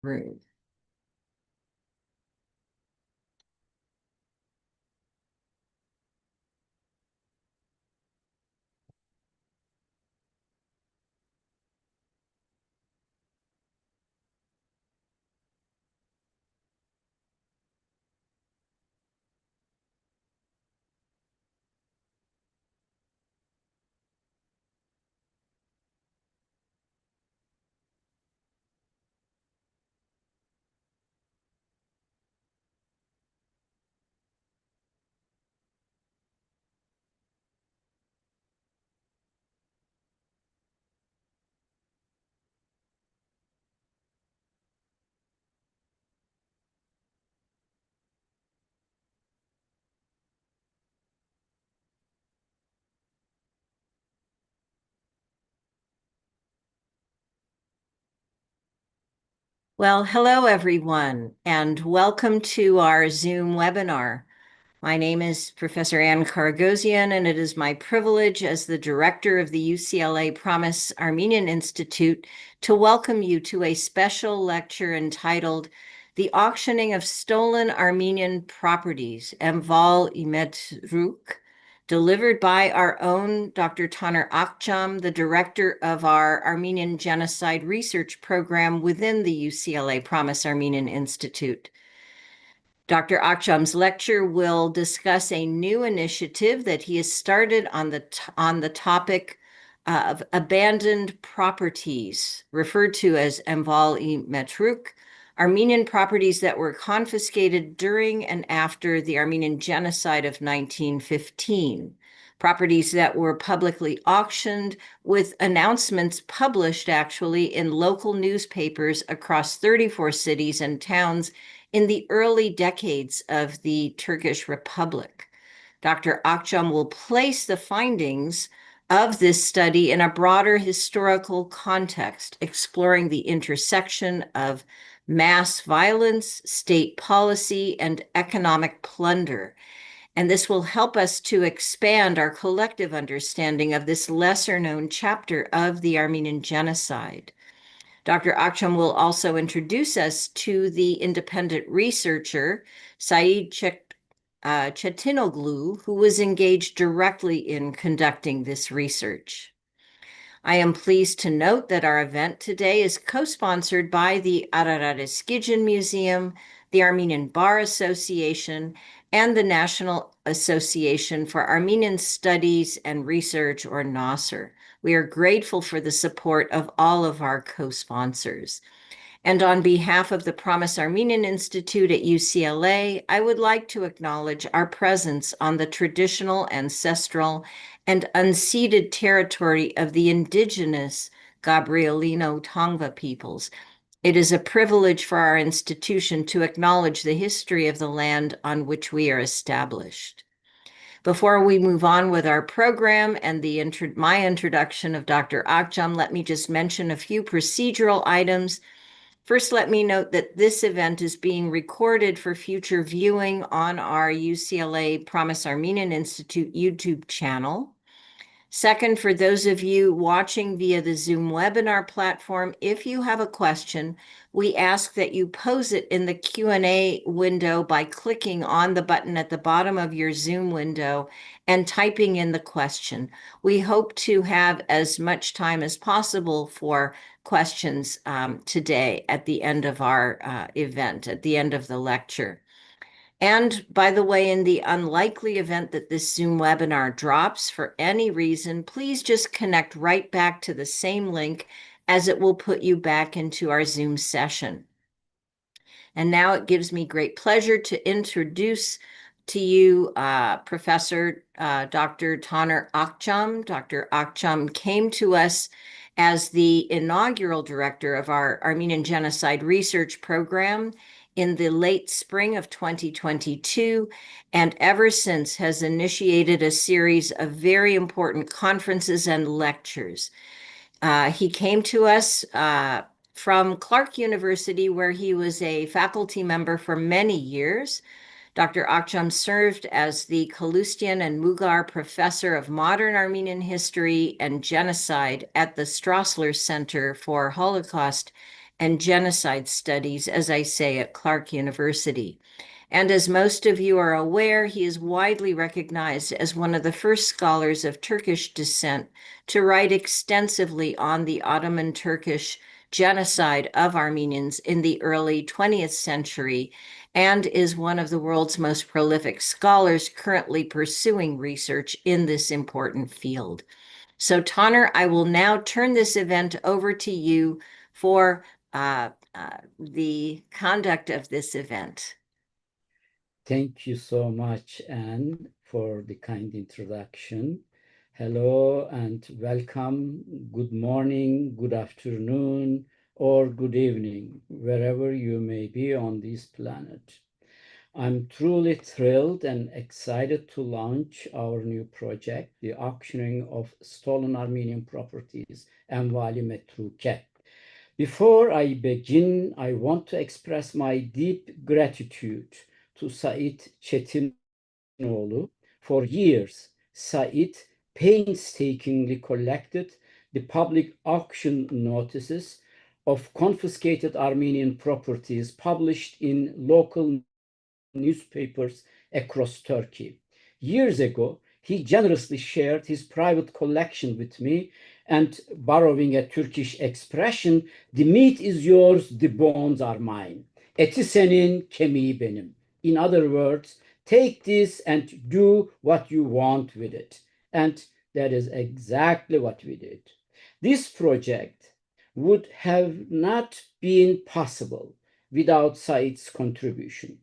room. Well, hello everyone, and welcome to our Zoom webinar. My name is Professor Ann Karagosian, and it is my privilege as the director of the UCLA Promise Armenian Institute to welcome you to a special lecture entitled The Auctioning of Stolen Armenian Properties, Emval-i Metruke, delivered by our own Dr. Taner Akçam, the director of our Armenian Genocide Research Program within the UCLA Promise Armenian Institute. Dr. Akçam's lecture will discuss a new initiative that he has started on the topic of abandoned properties, referred to as Emval-i Metruke, Armenian properties that were confiscated during and after the Armenian genocide of 1915, properties that were publicly auctioned with announcements published actually in local newspapers across 34 cities and towns in the early decades of the Turkish Republic. Dr. Akçam will place the findings of this study in a broader historical context, exploring the intersection of mass violence, state policy, and economic plunder. And this will help us to expand our collective understanding of this lesser-known chapter of the Armenian genocide. Dr. Akçam will also introduce us to the independent researcher, Said Chetinoglu, who was engaged directly in conducting this research. I am pleased to note that our event today is co-sponsored by the Ararat Eskidjan Museum, the Armenian Bar Association, and the National Association for Armenian Studies and Research, or NASR. We are grateful for the support of all of our co-sponsors. And on behalf of the Promise Armenian Institute at UCLA, I would like to acknowledge our presence on the traditional, ancestral, and unceded territory of the indigenous Gabrielino Tongva peoples. It is a privilege for our institution to acknowledge the history of the land on which we are established. Before we move on with our program and my introduction of Dr. Akçam, let me just mention a few procedural items. First, let me note that this event is being recorded for future viewing on our UCLA Promise Armenian Institute YouTube channel. Second, for those of you watching via the Zoom webinar platform, if you have a question, we ask that you pose it in the Q&A window by clicking on the button at the bottom of your Zoom window and typing in the question. We hope to have as much time as possible for questions today at the end of our event, at the end of the lecture. And by the way, in the unlikely event that this Zoom webinar drops for any reason, please just connect right back to the same link, as it will put you back into our Zoom session. And now it gives me great pleasure to introduce to you Professor Dr. Taner Akçam. Dr. Akçam came to us as the inaugural director of our Armenian Genocide Research Program in the late spring of 2022, and ever since has initiated a series of very important conferences and lectures. He came to us from Clark University, where he was a faculty member for many years. Dr. Akçam served as the Kalustyan and Mugar Professor of Modern Armenian History and Genocide at the Strassler Center for Holocaust and Genocide Studies, as I say, at Clark University. And as most of you are aware, he is widely recognized as one of the first scholars of Turkish descent to write extensively on the Ottoman Turkish genocide of Armenians in the early 20th century, and is one of the world's most prolific scholars currently pursuing research in this important field. So, Tanner, I will now turn this event over to you for the conduct of this event. Thank you so much, Anne, for the kind introduction. Hello and welcome. Good morning, good afternoon, or good evening, wherever you may be on this planet. I'm truly thrilled and excited to launch our new project, the auctioning of stolen Armenian properties, Emval-i Metruke. Before I begin, I want to express my deep gratitude to Said Çetinoğlu. For years, Said painstakingly collected the public auction notices of confiscated Armenian properties published in local newspapers across Turkey. Years ago, he generously shared his private collection with me, and borrowing a Turkish expression, the meat is yours, the bones are mine. Eti senin, kemiği benim. In other words, take this and do what you want with it. And that is exactly what we did. This project would have not been possible without Said's contribution.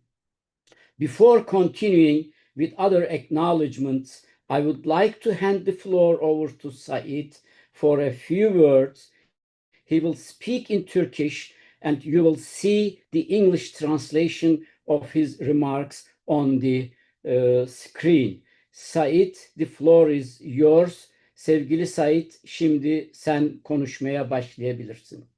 Before continuing with other acknowledgments, I would like to hand the floor over to Said for a few words. He will speak in Turkish, and you will see the English translation of his remarks on the screen. Said, the floor is yours. Sevgili Said, şimdi sen konuşmaya başlayabilirsin.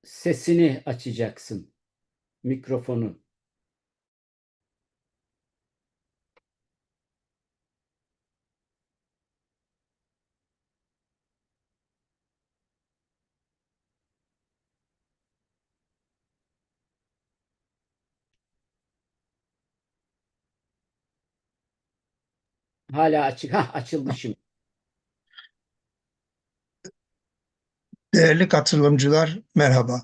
Sesini açacaksın. Mikrofonu. Hala açık. Açıldı şimdi. Değerli katılımcılar, merhaba.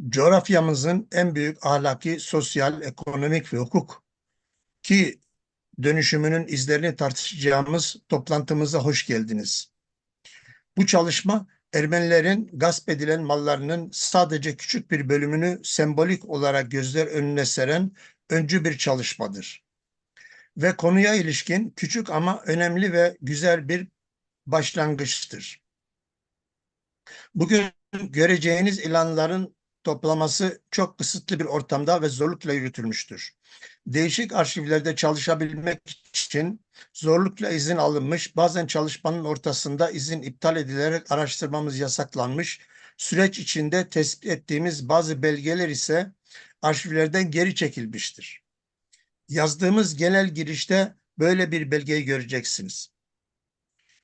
Coğrafyamızın en büyük ahlaki, sosyal, ekonomik ve hukuk ki dönüşümünün izlerini tartışacağımız toplantımıza hoş geldiniz. Bu çalışma, Ermenilerin gasp edilen mallarının sadece küçük bir bölümünü sembolik olarak gözler önüne seren öncü bir çalışmadır. Ve konuya ilişkin küçük ama önemli ve güzel bir başlangıçtır. Bugün göreceğiniz ilanların toplaması çok kısıtlı bir ortamda ve zorlukla yürütülmüştür. Değişik arşivlerde çalışabilmek için zorlukla izin alınmış, bazen çalışmanın ortasında izin iptal edilerek araştırmamız yasaklanmış, süreç içinde tespit ettiğimiz bazı belgeler ise arşivlerden geri çekilmiştir. Yazdığımız genel girişte böyle bir belgeyi göreceksiniz.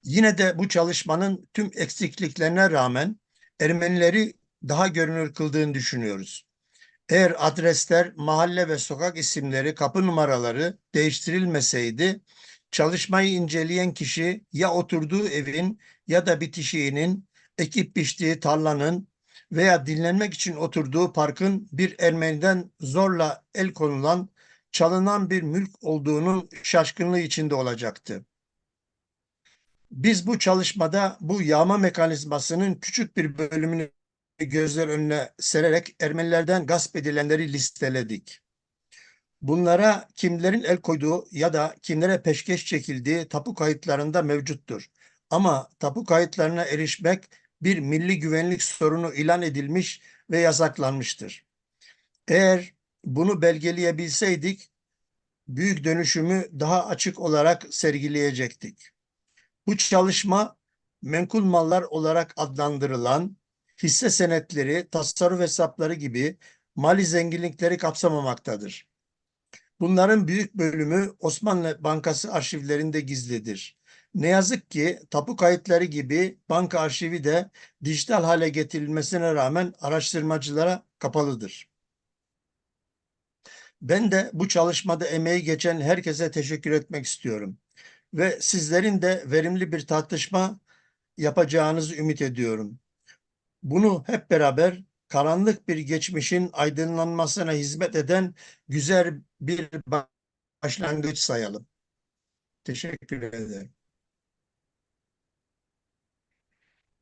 Yine de bu çalışmanın tüm eksikliklerine rağmen Ermenileri daha görünür kıldığını düşünüyoruz. Eğer adresler, mahalle ve sokak isimleri, kapı numaraları değiştirilmeseydi, çalışmayı inceleyen kişi ya oturduğu evin ya da bitişiğinin, ekip biçtiği tarlanın veya dinlenmek için oturduğu parkın bir Ermeniden zorla el konulan, çalınan bir mülk olduğunun şaşkınlığı içinde olacaktı. Biz bu çalışmada bu yağma mekanizmasının küçük bir bölümünü gözler önüne sererek Ermenilerden gasp edilenleri listeledik. Bunlara kimlerin el koyduğu ya da kimlere peşkeş çekildiği tapu kayıtlarında mevcuttur. Ama tapu kayıtlarına erişmek bir milli güvenlik sorunu ilan edilmiş ve yasaklanmıştır. Eğer bunu belgeleyebilseydik, büyük dönüşümü daha açık olarak sergileyecektik. Bu çalışma menkul mallar olarak adlandırılan hisse senetleri, tasarruf hesapları gibi mali zenginlikleri kapsamamaktadır. Bunların büyük bölümü Osmanlı Bankası arşivlerinde gizlidir. Ne yazık ki tapu kayıtları gibi banka arşivi de dijital hale getirilmesine rağmen araştırmacılara kapalıdır. Ben de bu çalışmada emeği geçen herkese teşekkür etmek istiyorum ve sizlerin de verimli bir tartışma yapacağınızı ümit ediyorum. Bunu hep beraber karanlık bir geçmişin aydınlanmasına hizmet eden güzel bir başlangıç sayalım. Teşekkür ederim.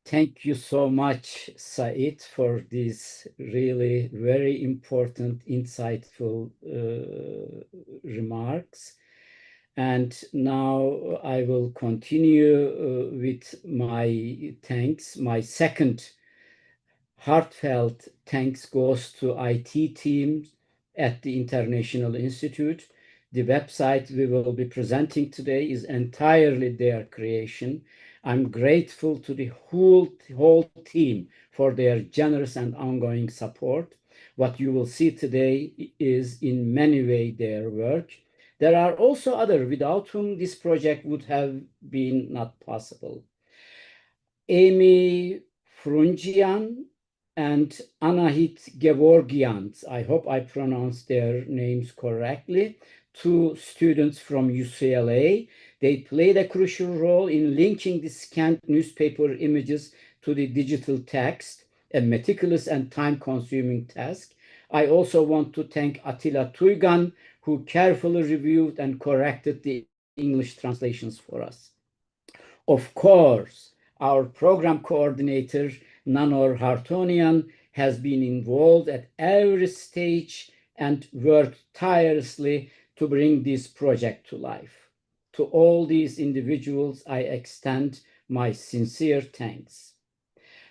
Thank you so much, Said, for these really very important, insightful remarks. And now I will continue with my thanks. My second heartfelt thanks goes to IT teams at the International Institute. The website we will be presenting today is entirely their creation. I'm grateful to the whole team for their generous and ongoing support. What you will see today is in many ways their work. There are also others without whom this project would have been not possible. Amy Frungian and Anahit Gevorgians, I hope I pronounced their names correctly, two students from UCLA. They played a crucial role in linking the scanned newspaper images to the digital text, a meticulous and time-consuming task. I also want to thank Attila Tuygan, who carefully reviewed and corrected the English translations for us. Of course, our program coordinator, Nanor Hartonian, has been involved at every stage and worked tirelessly to bring this project to life. To all these individuals, I extend my sincere thanks.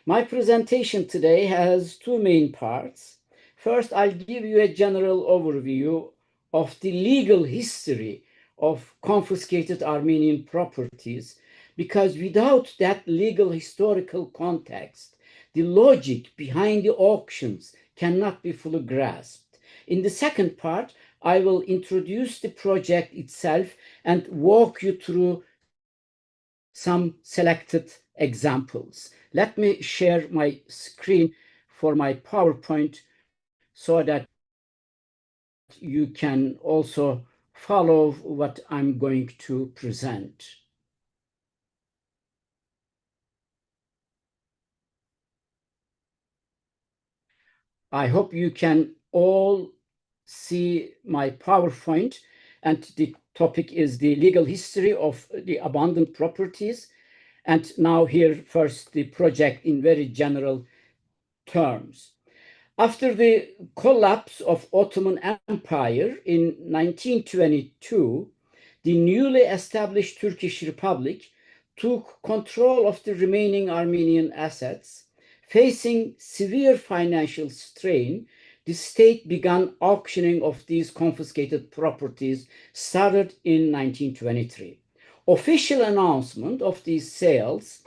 My presentation today has two main parts. First, I'll give you a general overview of the legal history of confiscated Armenian properties, because without that legal historical context, the logic behind the auctions cannot be fully grasped. In the second part, I will introduce the project itself and walk you through some selected examples. Let me share my screen for my PowerPoint so that you can also follow what I'm going to present. I hope you can all see my PowerPoint, and the topic is the legal history of the abandoned properties. And now here first the project in very general terms. After the collapse of Ottoman Empire in 1922, the newly established Turkish Republic took control of the remaining Armenian assets. Facing severe financial strain, the state began auctioning of these confiscated properties, started in 1923. Official announcement of these sales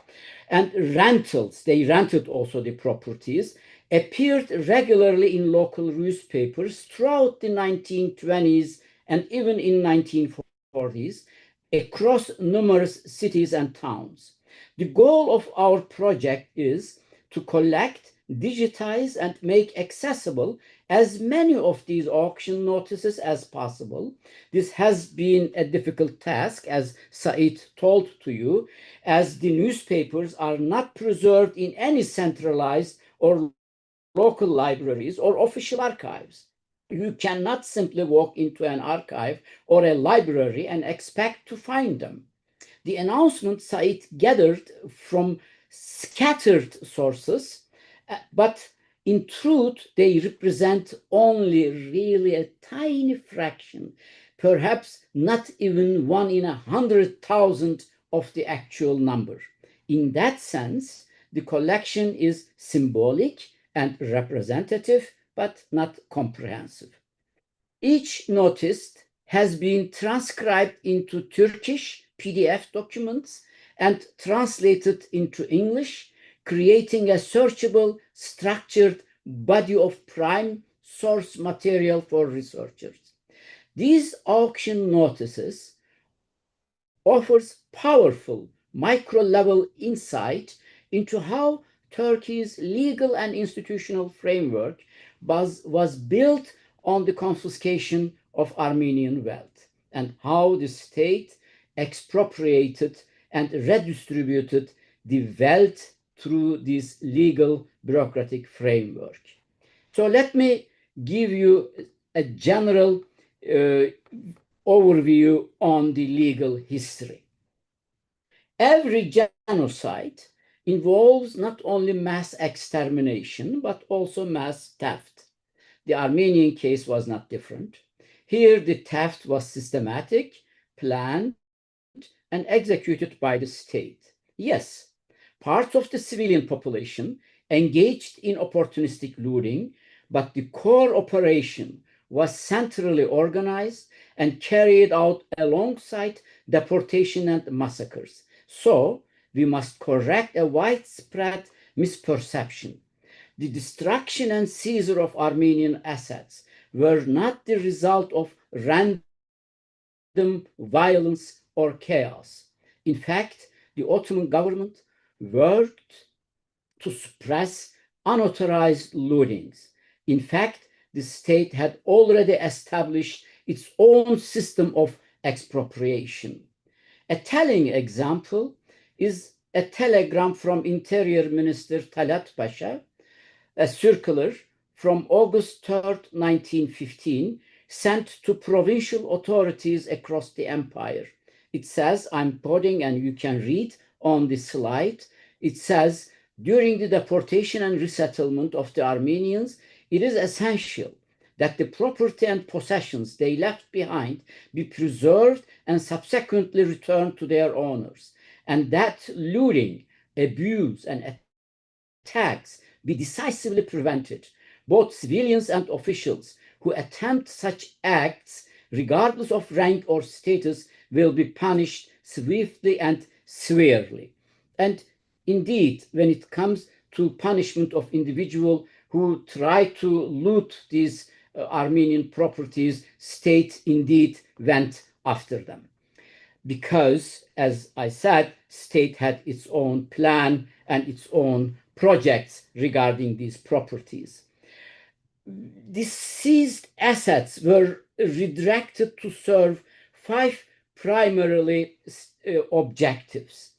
and rentals, they rented also the properties, appeared regularly in local newspapers throughout the 1920s and even in 1940s across numerous cities and towns. The goal of our project is to collect, digitize, and make accessible as many of these auction notices as possible. This has been a difficult task, as Said told to you, as the newspapers are not preserved in any centralized or local libraries or official archives. You cannot simply walk into an archive or a library and expect to find them. The announcement Said gathered from scattered sources, but in truth, they represent only really a tiny fraction, perhaps not even 1 in 100,000 of the actual number. In that sense, the collection is symbolic and representative, but not comprehensive. Each notice has been transcribed into Turkish PDF documents and translated into English, creating a searchable, structured body of prime source material for researchers. These auction notices offers powerful micro-level insight into how Turkey's legal and institutional framework was built on the confiscation of Armenian wealth, and how the state expropriated and redistributed the wealth through this legal bureaucratic framework. So let me give you a general overview on the legal history. Every genocide involves not only mass extermination, but also mass theft. The Armenian case was not different. Here, the theft was systematic, planned, and executed by the state. Yes, parts of the civilian population engaged in opportunistic looting, but the core operation was centrally organized and carried out alongside deportation and massacres. So, we must correct a widespread misperception. The destruction and seizure of Armenian assets were not the result of random violence or chaos. In fact, the Ottoman government worked to suppress unauthorized lootings. In fact, the state had already established its own system of expropriation. A telling example is a telegram from Interior Minister Talat Pasha, a circular from August 3rd, 1915, sent to provincial authorities across the empire. It says, I'm quoting and you can read on the slide, it says, during the deportation and resettlement of the Armenians, it is essential that the property and possessions they left behind be preserved and subsequently returned to their owners, and that looting, abuse, and attacks be decisively prevented. Both civilians and officials who attempt such acts, regardless of rank or status, will be punished swiftly and severely. And indeed, when it comes to punishment of individuals who try to loot these Armenian properties, state indeed went after them. Because, as I said, state had its own plan and its own projects regarding these properties. These seized assets were redirected to serve 5 primarily objectives.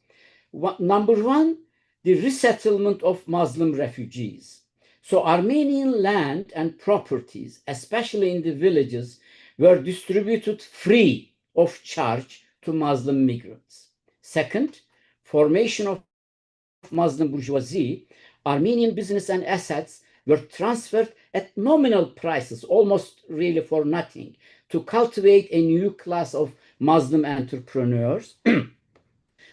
Number 1, the resettlement of Muslim refugees. So Armenian land and properties, especially in the villages, were distributed free of charge to Muslim migrants. Second, formation of Muslim bourgeoisie. Armenian business and assets were transferred at nominal prices, almost really for nothing, to cultivate a new class of Muslim entrepreneurs.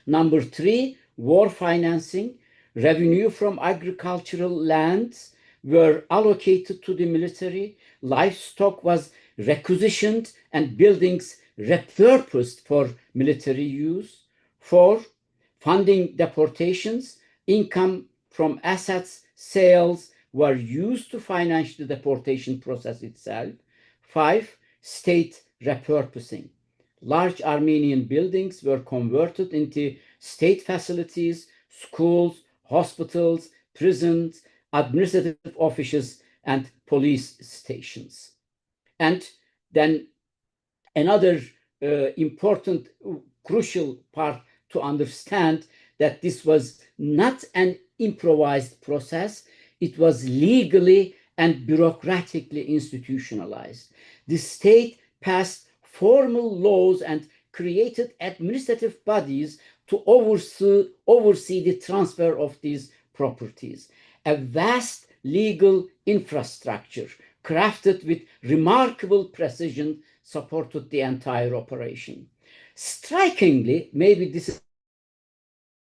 Number 3, war financing. Revenue from agricultural lands were allocated to the military. Livestock was requisitioned and buildings repurposed for military use. 4, funding deportations. Income from assets sales were used to finance the deportation process itself. 5, state repurposing. Large Armenian buildings were converted into state facilities, schools, hospitals, prisons, administrative offices, and police stations. And then another important, crucial part to understand that this was not an improvised process. It was legally and bureaucratically institutionalized. The state passed formal laws and created administrative bodies to oversee the transfer of these properties. A vast legal infrastructure crafted with remarkable precision supported the entire operation. Strikingly, maybe this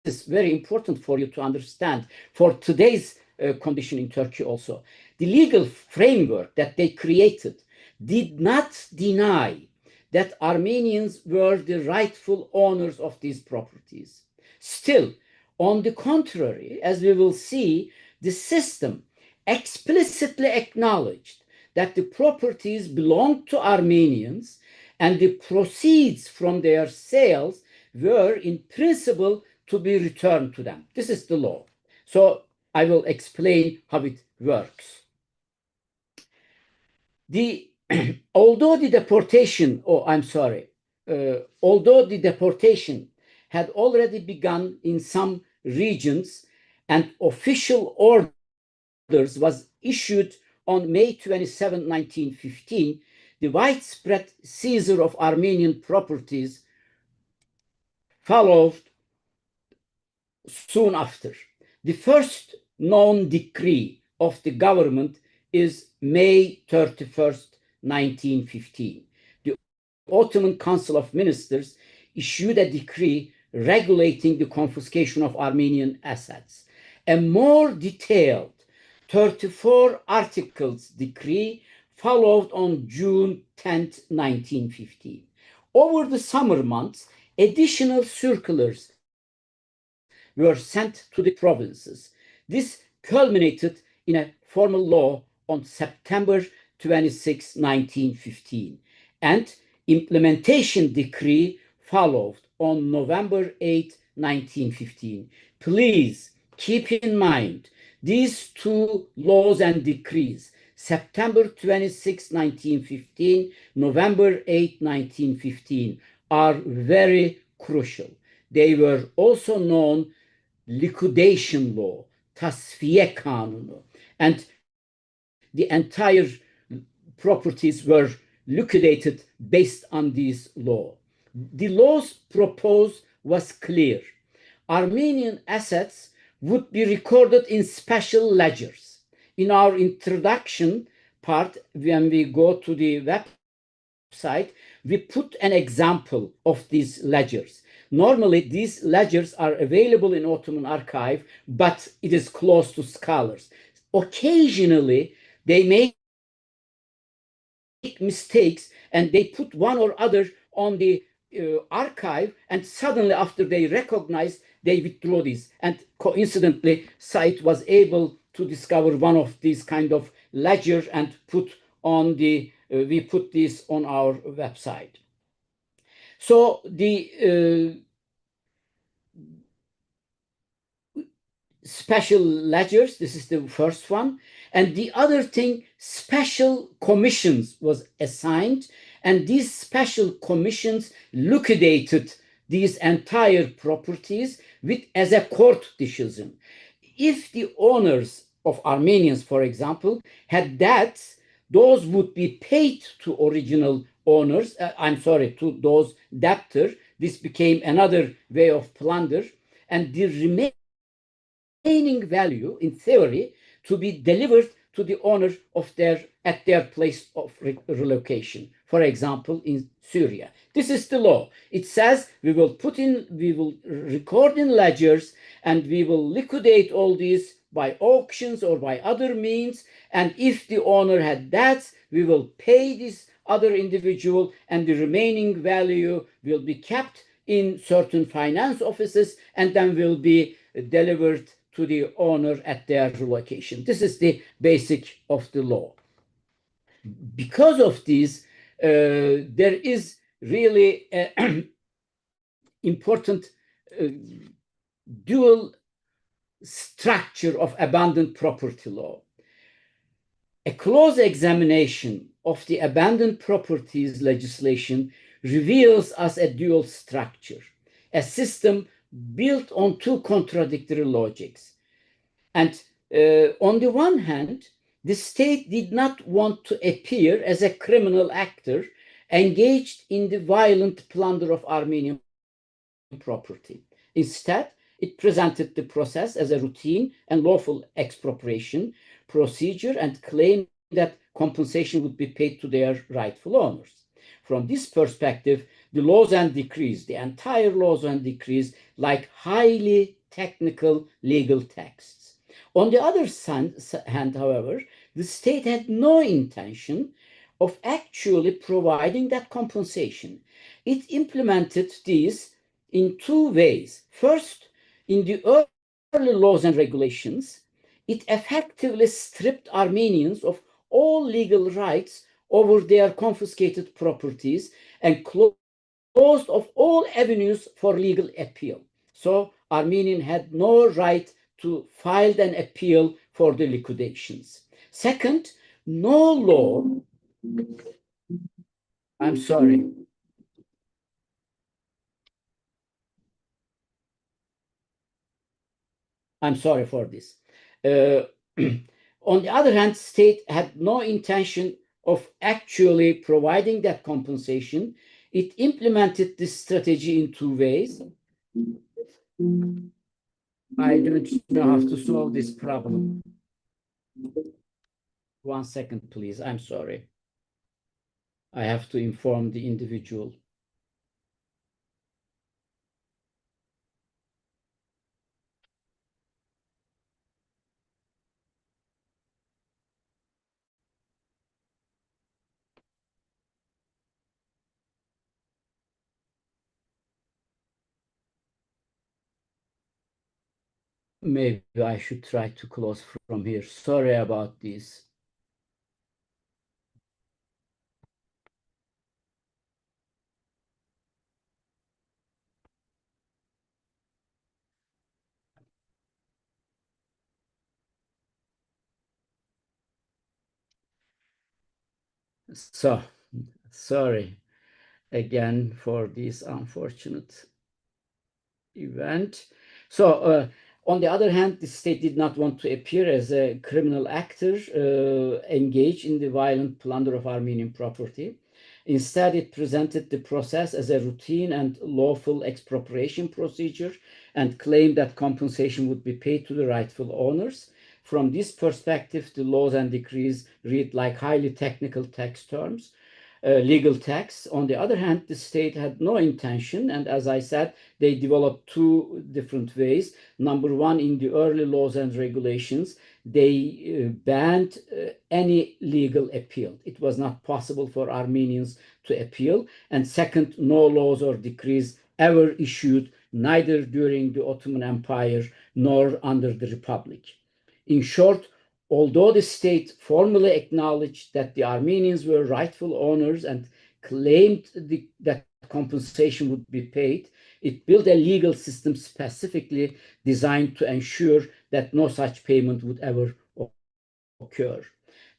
is very important for you to understand for today's condition in Turkey also. The legal framework that they created did not deny that Armenians were the rightful owners of these properties. Still, on the contrary, as we will see, the system explicitly acknowledged that the properties belonged to Armenians and the proceeds from their sales were in principle to be returned to them. This is the law. So I will explain how it works. Although the deportation had already begun in some regions and official orders was issued on May 27, 1915, the widespread seizure of Armenian properties followed soon after. The first known decree of the government is May 31st, 1915. The Ottoman Council of Ministers issued a decree regulating the confiscation of Armenian assets. A more detailed 34 articles decree followed on June 10th, 1915. Over the summer months, additional circulars were sent to the provinces. This culminated in a formal law on September 26, 1915, and implementation decree followed on November 8, 1915. Please keep in mind these two laws and decrees, September 26, 1915, November 8, 1915, are very crucial. They were also known liquidation law, tasfiye kanunu, and the entire properties were liquidated based on this law. The law's proposed was clear. Armenian assets would be recorded in special ledgers. In our introduction part, when we go to the website, we put an example of these ledgers. Normally, these ledgers are available in Ottoman archive, but it is closed to scholars. Occasionally, they make mistakes and they put one or other on the archive, and suddenly after they recognize, they withdraw this. And coincidentally, Said was able to discover one of these kind of ledgers and put on the, we put this on our website. So the special ledgers, this is the first one. And the other thing, special commissions was assigned, and these special commissions liquidated these entire properties as a court decision. If the owners of Armenians, for example, had debts, those would be paid to original owners, to those debtors. This became another way of plunder, and the remaining value, in theory, to be delivered to the owner of at their place of relocation. For example, in Syria. This is the law. It says we will record in ledgers, and we will liquidate all these by auctions or by other means. And if the owner had debts, we will pay this other individual, and the remaining value will be kept in certain finance offices and then will be delivered to the owner at their relocation. This is the basic of the law. Because of this, there is really an important dual structure of abandoned property law. A close examination of the abandoned properties legislation reveals us a dual structure, a system built on two contradictory logics. And on the one hand, the state did not want to appear as a criminal actor engaged in the violent plunder of Armenian property. Instead, it presented the process as a routine and lawful expropriation procedure and claimed that compensation would be paid to their rightful owners. From this perspective, the laws and decrees, the entire laws and decrees, like highly technical legal texts. On the other hand, however, the state had no intention of actually providing that compensation. It implemented these in two ways. First, in the early laws and regulations, it effectively stripped Armenians of all legal rights over their confiscated properties and closed off all avenues for legal appeal. So Armenian had no right to file an appeal for the liquidations. Second, no law, I'm sorry. I'm sorry for this. On the other hand, state had no intention of actually providing that compensation. It implemented this strategy in two ways. I don't know how to solve this problem. 1 second, please. I'm sorry. I have to inform the individual. Maybe I should try to close from here. Sorry about this. So, sorry again for this unfortunate event. So, on the other hand, the state did not want to appear as a criminal actor engaged in the violent plunder of Armenian property. Instead, it presented the process as a routine and lawful expropriation procedure and claimed that compensation would be paid to the rightful owners. From this perspective, the laws and decrees read like highly technical text terms. Legal text. On the other hand, the state had no intention, and as I said, they developed two different ways. Number one, in the early laws and regulations, they banned any legal appeal. It was not possible for Armenians to appeal. And second, no laws or decrees ever issued, neither during the Ottoman Empire nor under the Republic. In short, although the state formally acknowledged that the Armenians were rightful owners and claimed that compensation would be paid, it built a legal system specifically designed to ensure that no such payment would ever occur.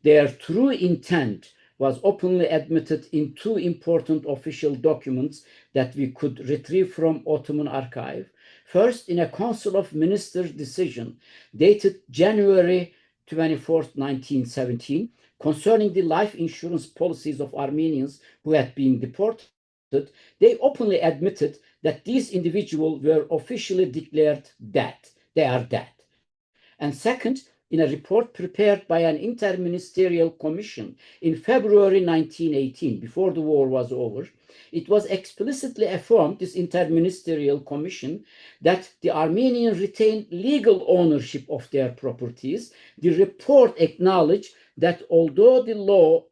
Their true intent was openly admitted in two important official documents that we could retrieve from Ottoman archive. First, in a Council of Ministers decision dated January 24th, 1917, concerning the life insurance policies of Armenians who had been deported, they openly admitted that these individuals were officially declared dead. They are dead. And second, in a report prepared by an interministerial commission in February 1918, before the war was over, it was explicitly affirmed, this interministerial commission, that the Armenians retained legal ownership of their properties. The report acknowledged that although the law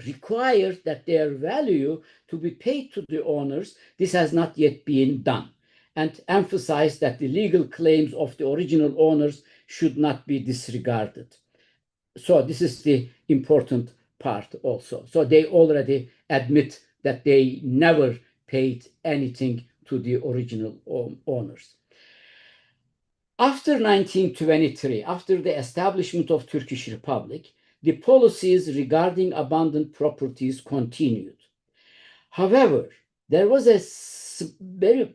required that their value to be paid to the owners, this has not yet been done, and emphasized that the legal claims of the original owners should not be disregarded. So this is the important part also. So they already admit that they never paid anything to the original owners. After 1923, after the establishment of Turkish Republic, the policies regarding abandoned properties continued. However, there was a very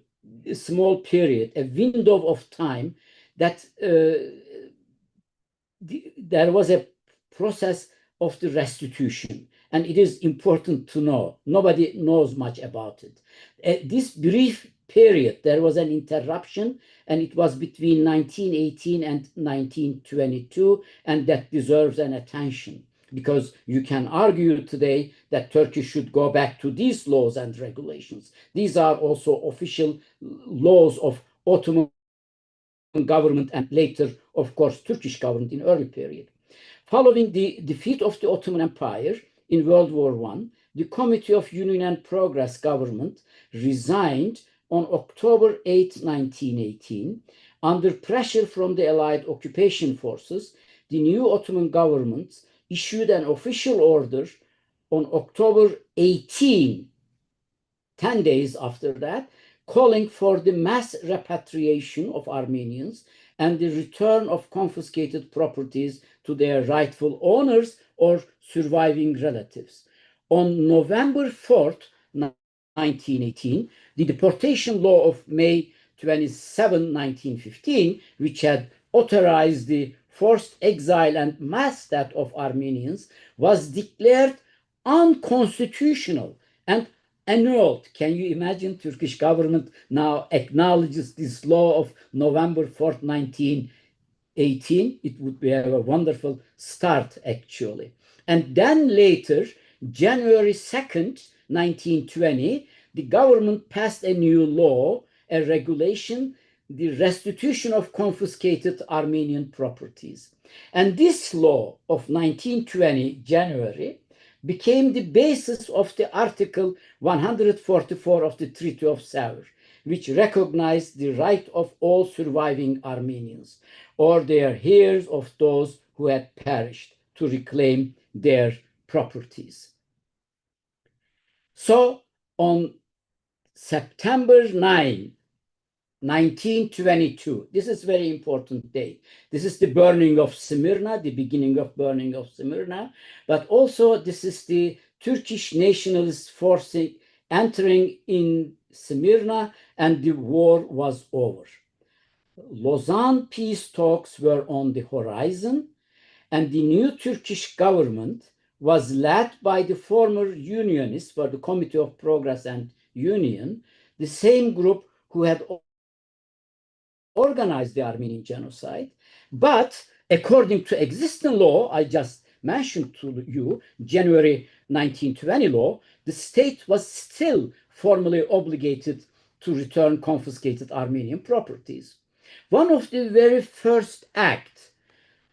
small period, a window of time that there was a process of the restitution, and it is important to know. Nobody knows much about it. This brief period, there was an interruption, and it was between 1918 and 1922, and that deserves an attention, because you can argue today that Turkey should go back to these laws and regulations. These are also official laws of Ottoman government and later, of course, Turkish government in early period. Following the defeat of the Ottoman Empire in World War I, the Committee of Union and Progress government resigned on October 8, 1918. Under pressure from the Allied occupation forces, the new Ottoman government issued an official order on October 18, 10 days after that, calling for the mass repatriation of Armenians and the return of confiscated properties to their rightful owners or surviving relatives. On November 4th, 1918, the deportation law of May 27, 1915, which had authorized the forced exile and mass death of Armenians, was declared unconstitutional and annulled. Can you imagine? Turkish government now acknowledges this law of November 4th, 1918. It would be a wonderful start, actually. And then later, January 2nd, 1920, the government passed a new law, a regulation, the restitution of confiscated Armenian properties. And this law of 1920, January, became the basis of the Article 144 of the Treaty of Sevres, which recognized the right of all surviving Armenians or their heirs of those who had perished to reclaim their properties. So on September 9, 1922, this is a very important date. This is the burning of Smyrna, the beginning of burning of Smyrna, but also this is the Turkish nationalist forces entering in Smyrna, and the war was over. Lausanne peace talks were on the horizon, and the new Turkish government was led by the former Unionists for the Committee of Progress and Union, the same group who had organized the Armenian genocide. But according to existing law, I just mentioned to you, January 1920 law, the state was still formally obligated to return confiscated Armenian properties. One of the very first acts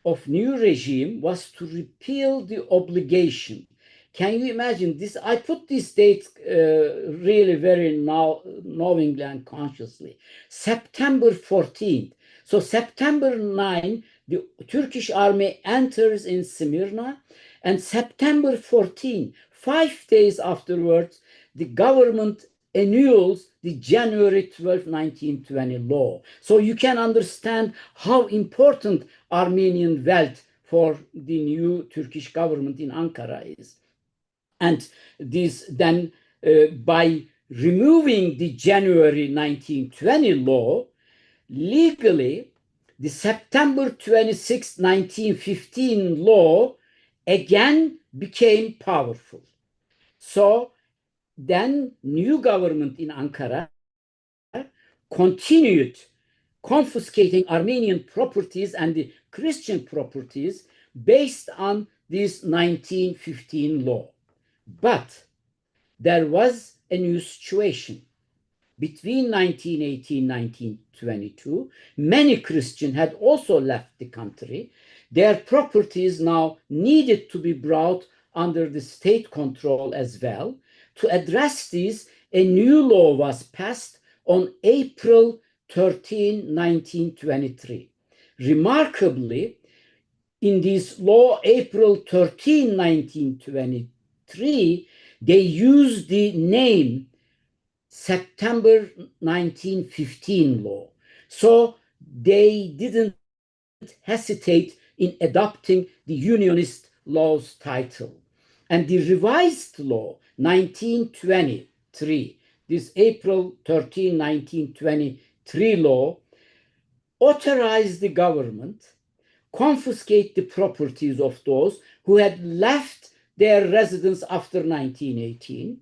of new regime was to repeal the obligation. Can you imagine this? I put these dates really very knowingly and consciously. September 14th. So September 9, the Turkish army enters in Smyrna, and September 14, 5 days afterwards, the government annuls the January 12, 1920 law. So you can understand how important Armenian wealth for the new Turkish government in Ankara is. And this then, by removing the January 1920 law, legally, the September 26, 1915 law again became powerful. So then new government in Ankara continued confiscating Armenian properties and the Christian properties based on this 1915 law. But there was a new situation. Between 1918 and 1922, many Christians had also left the country. Their properties now needed to be brought under the state control as well. To address this, a new law was passed on April 13, 1923. Remarkably, in this law, April 13, 1923, they used the name September 1915 law. So they didn't hesitate in adopting the Unionist law's title. And the revised law, 1923, this April 13, 1923 law, authorized the government confiscate the properties of those who had left their residence after 1918.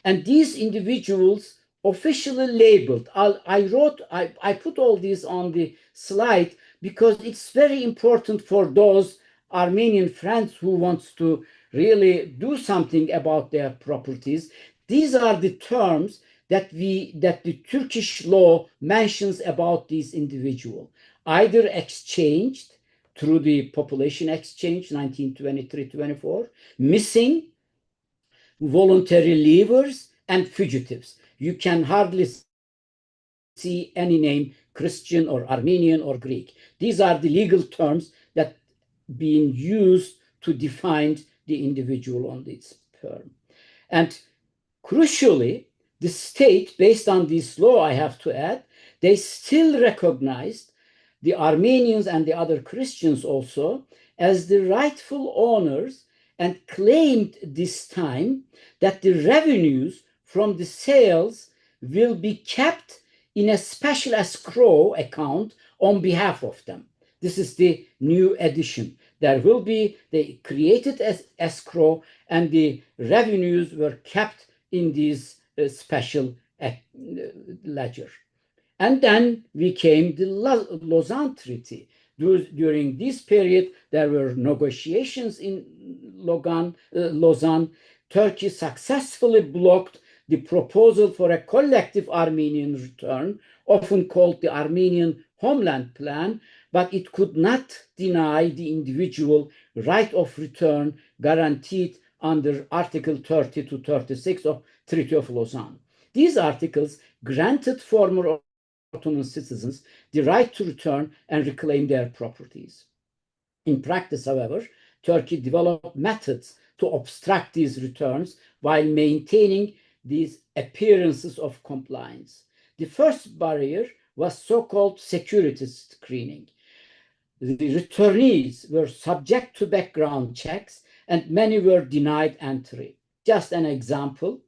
And these individuals officially labeled, I put all these on the slide because it's very important for those Armenian friends who wants to really do something about their properties. These are the terms that the Turkish law mentions about these individuals, either exchanged through the population exchange, 1923-24, missing, voluntary leavers, and fugitives. You can hardly see any name Christian or Armenian or Greek. These are the legal terms that being used to define the individual on its term. And crucially, the state, based on this law, I have to add, they still recognized the Armenians and the other Christians also as the rightful owners and claimed this time that the revenues from the sales will be kept in a special escrow account on behalf of them. This is the new addition. There will be, they created as escrow, and the revenues were kept in this special ledger. And then came the Lausanne Treaty. During this period, there were negotiations in Lausanne. Turkey successfully blocked the proposal for a collective Armenian return, often called the Armenian Homeland Plan, but it could not deny the individual right of return guaranteed under Article 30 to 36 of Treaty of Lausanne. These articles granted former Ottoman citizens the right to return and reclaim their properties. In practice, however, Turkey developed methods to obstruct these returns while maintaining these appearances of compliance. The first barrier was so-called security screening. The returnees were subject to background checks, and many were denied entry. Just an example,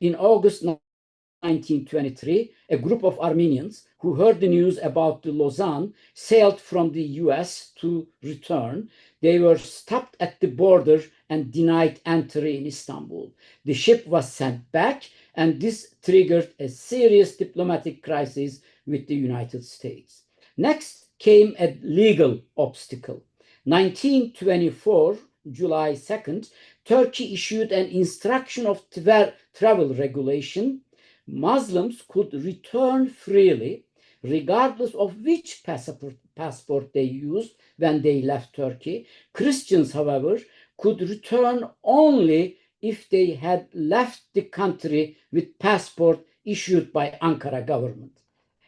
in August 1923, a group of Armenians who heard the news about the Lausanne sailed from the US to return. They were stopped at the border and denied entry in Istanbul. The ship was sent back, and this triggered a serious diplomatic crisis with the United States. Next came a legal obstacle. 1924, July 2nd, Turkey issued an instruction of travel regulation. Muslims could return freely, regardless of which passport they used when they left Turkey. Christians, however, could return only if they had left the country with passport issued by Ankara government.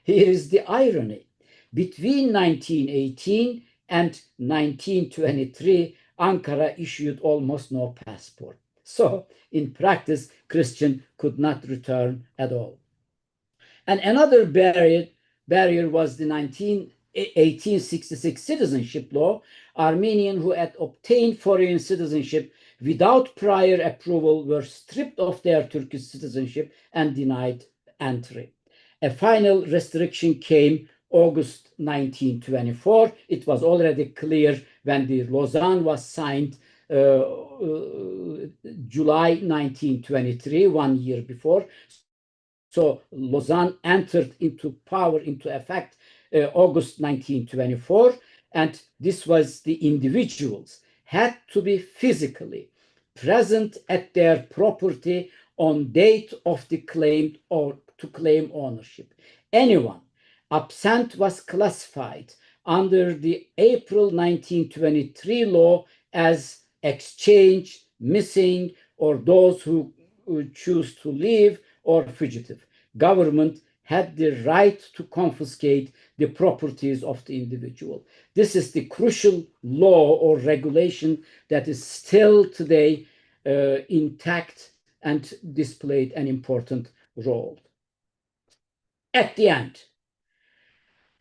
Here is the irony. Between 1918 and 1923, Ankara issued almost no passport. So, in practice, Christian could not return at all. And another barrier was the 1866 citizenship law. Armenians who had obtained foreign citizenship without prior approval were stripped of their Turkish citizenship and denied entry. A final restriction came August 1924. It was already clear when the Lausanne was signed July 1923, 1 year before. So Lausanne entered into effect August 1924, and this was the individuals had to be physically present at their property on date of the claim or to claim ownership. Anyone absent was classified under the April 1923 law as exchanged, missing, or those who choose to leave, or fugitive. Government had the right to confiscate the properties of the individual. This is the crucial law or regulation that is still today intact and displayed an important role. At the end,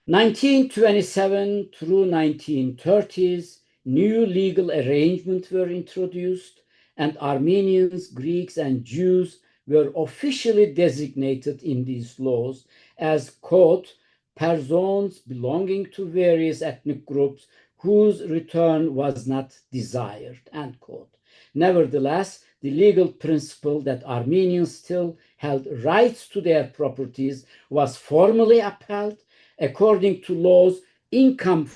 1927 through 1930s, new legal arrangements were introduced, and Armenians, Greeks, and Jews were officially designated in these laws as, quote, persons belonging to various ethnic groups whose return was not desired, end quote. Nevertheless, the legal principle that Armenians still held rights to their properties was formally upheld. According to laws, income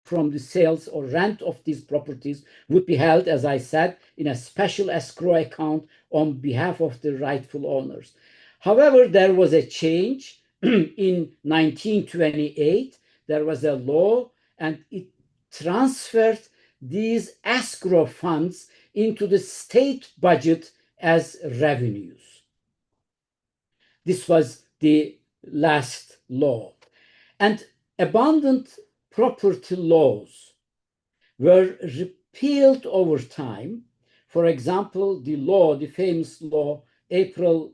from the sales or rent of these properties would be held, as I said, in a special escrow account on behalf of the rightful owners. However, there was a change. In 1928, there was a law, and it transferred these escrow funds into the state budget as revenues. This was the last law. And abundant property laws were repealed over time, For example, the famous law, April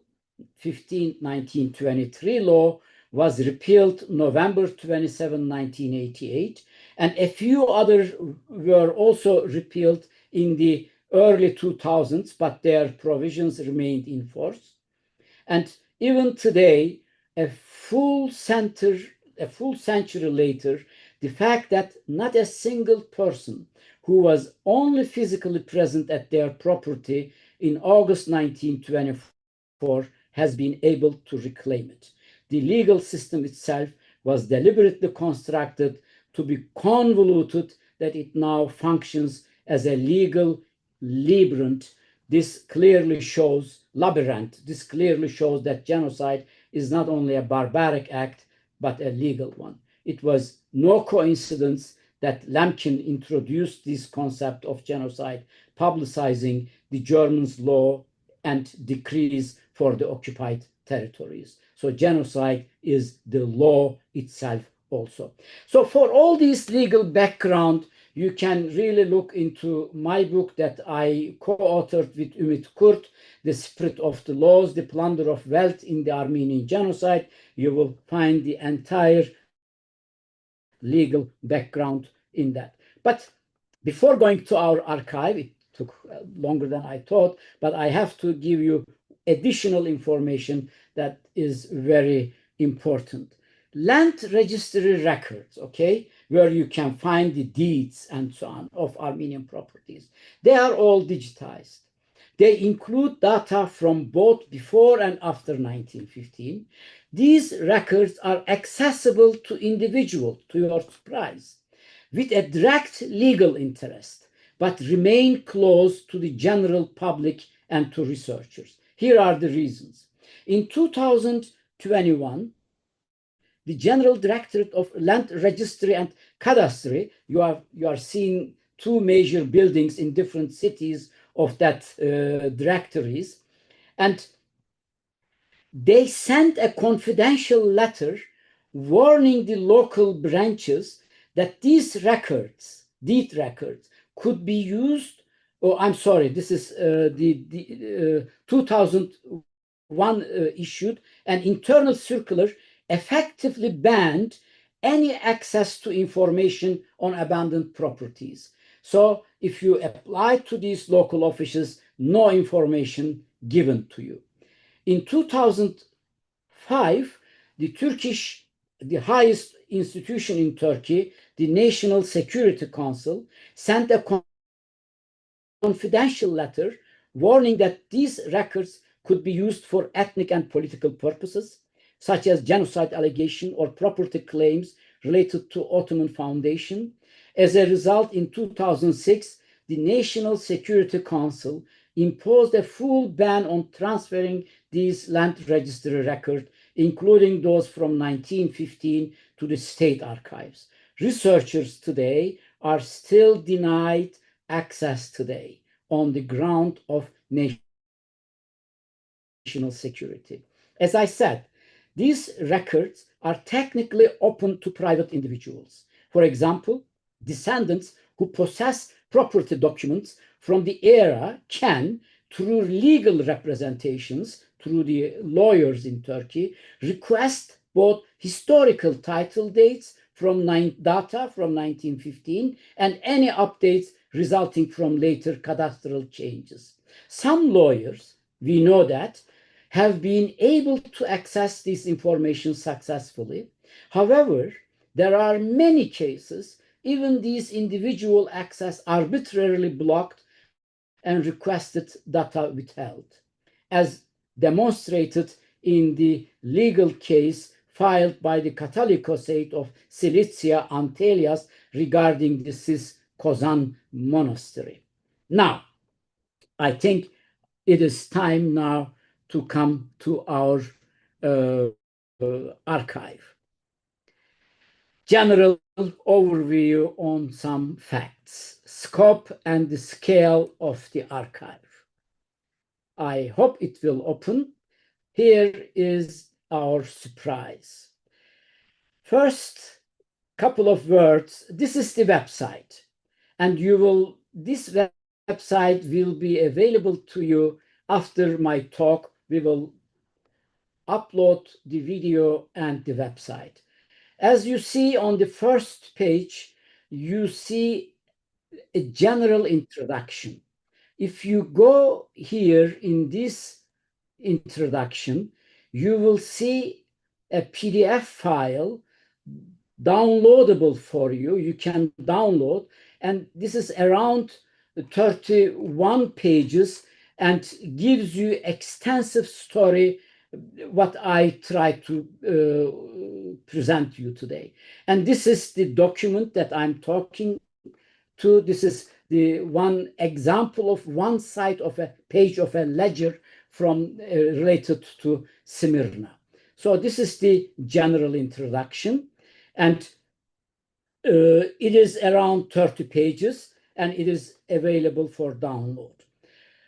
15, 1923 law, was repealed November 27, 1988, and a few others were also repealed in the early 2000s, but their provisions remained in force. And even today, a full century later, the fact that not a single person who was only physically present at their property in August 1924 has been able to reclaim it. The legal system itself was deliberately constructed to be convoluted that it now functions as a legal labyrinth. This clearly shows that genocide is not only a barbaric act, but a legal one. It was no coincidence that Lemkin introduced this concept of genocide, publicizing the Germans' law and decrees for the occupied territories. So genocide is the law itself also. So for all this legal background, you can really look into my book that I co-authored with Ümit Kurt, The Spirit of the Laws, The Plunder of Wealth in the Armenian Genocide. You will find the entire legal background in that. But before going to our archive, it took longer than I thought, but I have to give you additional information that is very important. Land registry records, okay, where you can find the deeds and so on of Armenian properties, they are all digitized. They include data from both before and after 1915. These records are accessible to individuals, to your surprise, with a direct legal interest, but remain close to the general public and to researchers. Here are the reasons. In 2021, the General Directorate of Land Registry and Cadastry, you are seeing two major buildings in different cities of that directories, and they sent a confidential letter warning the local branches that these records, deed records, could be used. Oh, I'm sorry, this is the 2001 issued an internal circular effectively banned any access to information on abandoned properties. So if you apply to these local offices, no information given to you. In 2005, the highest institution in Turkey, the National Security Council, sent a confidential letter warning that these records could be used for ethnic and political purposes, such as genocide allegation or property claims related to Ottoman Foundation. As a result, in 2006, the National Security Council imposed a full ban on transferring these land registry records, including those from 1915, to the state archives. Researchers today are still denied access today on the ground of national security. As I said, these records are technically open to private individuals. For example, descendants who possess property documents from the era can, through legal representations, through the lawyers in Turkey, request both historical title dates from data from 1915 and any updates resulting from later cadastral changes. Some lawyers, we know that, have been able to access this information successfully. However, there are many cases, even these individual access arbitrarily blocked and requested data withheld, as demonstrated in the legal case filed by the Catholicosate of Cilicia Antelias regarding the Sis Kozan monastery. Now, I think it is time now to come to our archive. General overview on some facts, scope and the scale of the archive. I hope it will open. Here is our surprise. First, couple of words. This is the website, and this website will be available to you after my talk. We will upload the video and the website. As you see on the first page, you see a general introduction. If you go here in this introduction, you will see a PDF file downloadable for you. You can download, and this is around 31 pages and gives you extensive story what I try to present you today. And this is the document that I'm talking to. This is the one example of one side of a page of a ledger from related to Smyrna. So this is the general introduction, and it is around 30 pages, and it is available for download.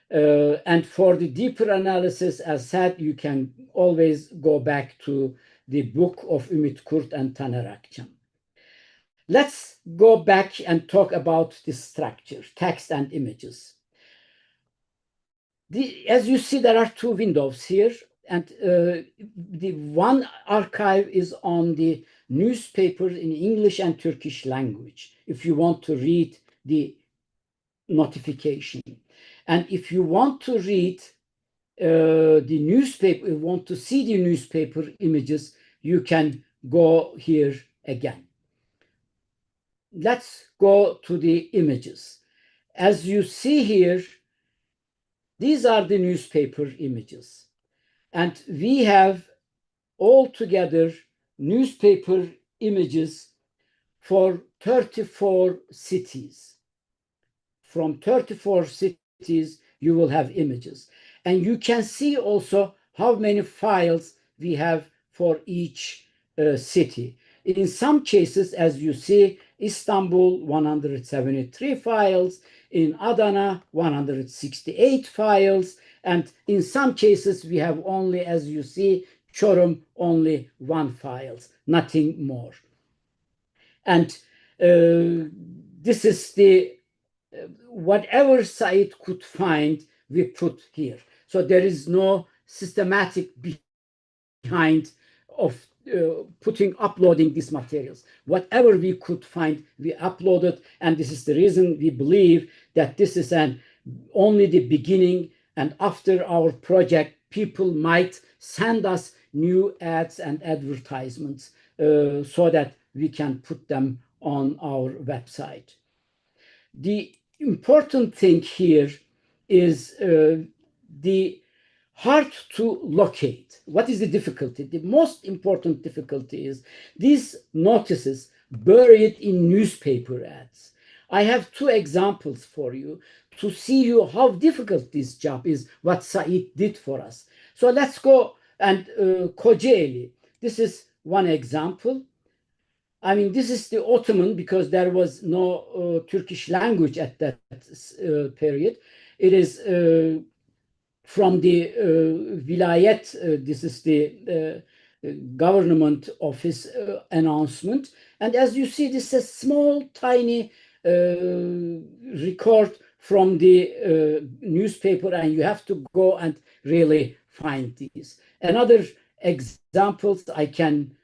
And for the deeper analysis, as said, you can always go back to the book of Ümit Kurt and Taner Akçam. Let's go back and talk about the structure, text and images. As you see, there are two windows here, and the one archive is on the newspapers in English and Turkish language, if you want to read the notification. And if you want to read the newspaper, you want to see the newspaper images, you can go here again. Let's go to the images. As you see here, these are the newspaper images. And we have altogether newspaper images for 34 cities. From 34 cities, you will have images. And you can see also how many files we have for each city. In some cases, as you see, Istanbul, 173 files, in Adana, 168 files, and in some cases, we have only, as you see, Çorum, only 1 files, nothing more. And this is the whatever site could find, we put here. So there is no systematic behind of uploading these materials. Whatever we could find, we uploaded, and this is the reason we believe that this is only the beginning, and after our project, people might send us new ads and advertisements so that we can put them on our website. The important thing here is the hard to locate. What is the difficulty? The most important difficulty is these notices buried in newspaper ads. I have 2 examples for you to see you how difficult this job is, what Said did for us. So let's go and Kocaeli. This is one example. I mean, this is the Ottoman, because there was no Turkish language at that period. It is from the vilayet, this is the government office announcement. And as you see, this is a small, tiny record from the newspaper, and you have to go and really find these. Another examples I can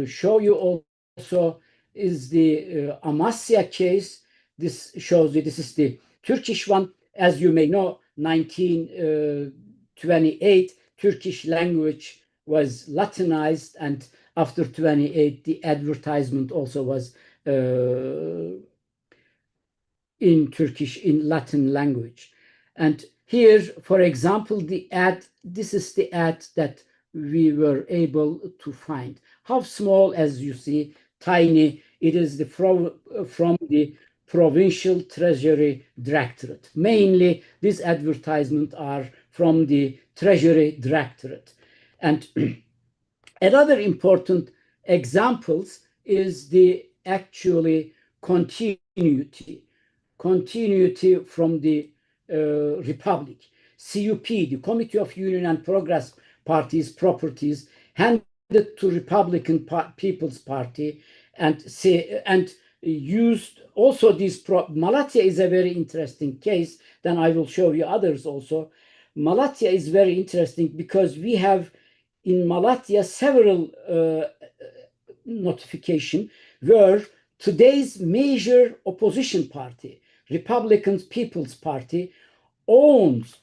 show you also is the Amasya case. This shows you, this is the Turkish one. As you may know, 1928, Turkish language was Latinized, and after 28, the advertisement also was in Turkish, in Latin language. And here, for example, the ad, this is the ad that we were able to find. How small, as you see, tiny, it is from the Provincial Treasury Directorate. Mainly, these advertisements are from the Treasury Directorate. And another important examples is the actually continuity from the Republic. CUP, the Committee of Union and Progress Party's properties, handed to Republican People's Party, and used also this. Malatya is a very interesting case. Then I will show you others also. Malatya is very interesting because we have in Malatya several notification where today's major opposition party, Republican People's Party,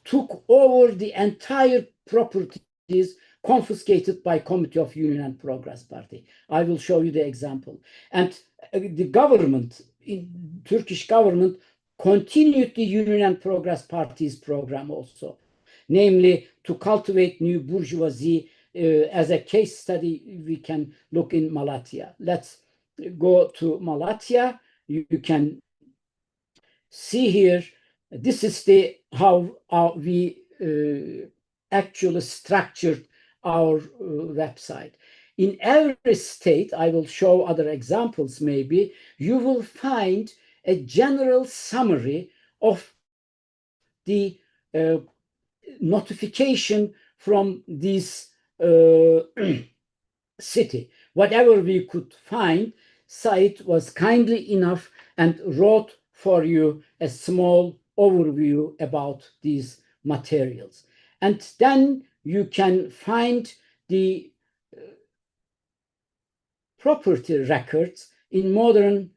took over the entire properties confiscated by Committee of Union and Progress Party. I will show you the example. And the government, Turkish government, continued the Union and Progress Party's program also, namely to cultivate new bourgeoisie. As a case study, we can look in Malatya. Let's go to Malatya. You can see here, this is how we actually structured our website. In every state, I will show other examples maybe, you will find a general summary of the notification from this city. Whatever we could find, site was kindly enough and wrote for you a small overview about these materials. And then you can find the property records in modern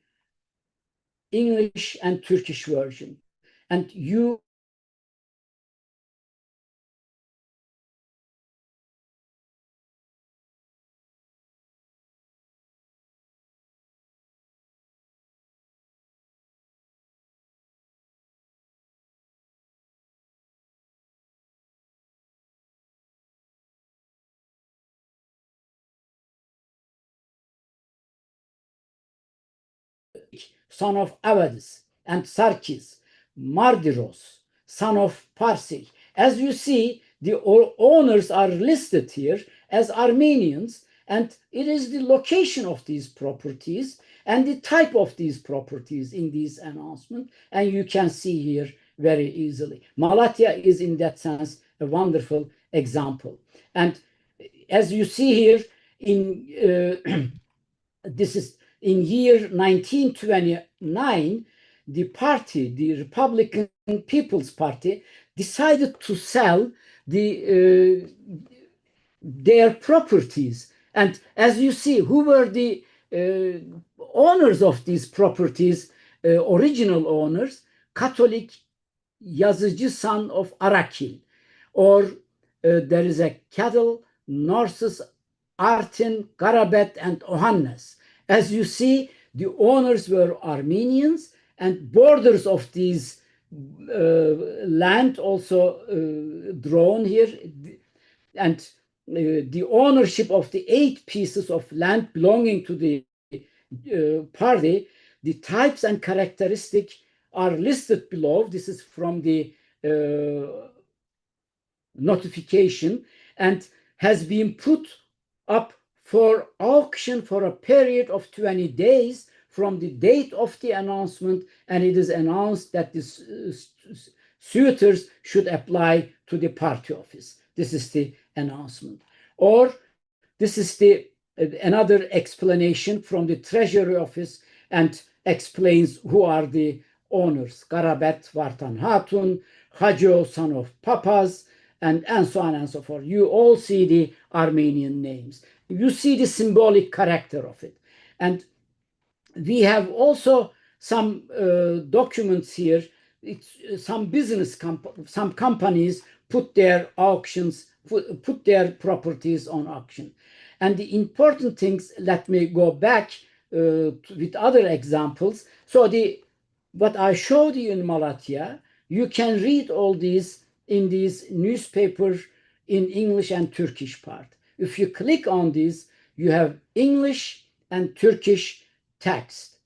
English and Turkish version. And you son of Avadis, and Sarkis, Mardiros, son of Parsik. As you see, the owners are listed here as Armenians, and it is the location of these properties and the type of these properties in this announcement, and you can see here very easily. Malatya is in that sense a wonderful example. And as you see here, in this is in year 1929, the party, the Republican People's Party, decided to sell their properties. And as you see, who were the owners of these properties, original owners? Catholic Yazıcı son of Arakil, or there is a cattle, Narcissus, Artin, Garabet, and Ohannes. As you see, the owners were Armenians, and borders of these land also drawn here. And the ownership of the 8 pieces of land belonging to the party, the types and characteristics are listed below. This is from the notification and has been put up for auction for a period of 20 days from the date of the announcement, and it is announced that the suitors should apply to the party office. This is the announcement. Or this is the another explanation from the Treasury Office and explains who are the owners. Garabet Vartan Hatun, Hajo, son of Papas, and so on and so forth. You all see the Armenian names. You see the symbolic character of it. And we have also some documents here. Some some companies put their auctions, put their properties on auction. And the important things, let me go back with other examples. So what I showed you in Malatya, you can read all these in these newspapers in English and Turkish part. If you click on these, you have English and Turkish text.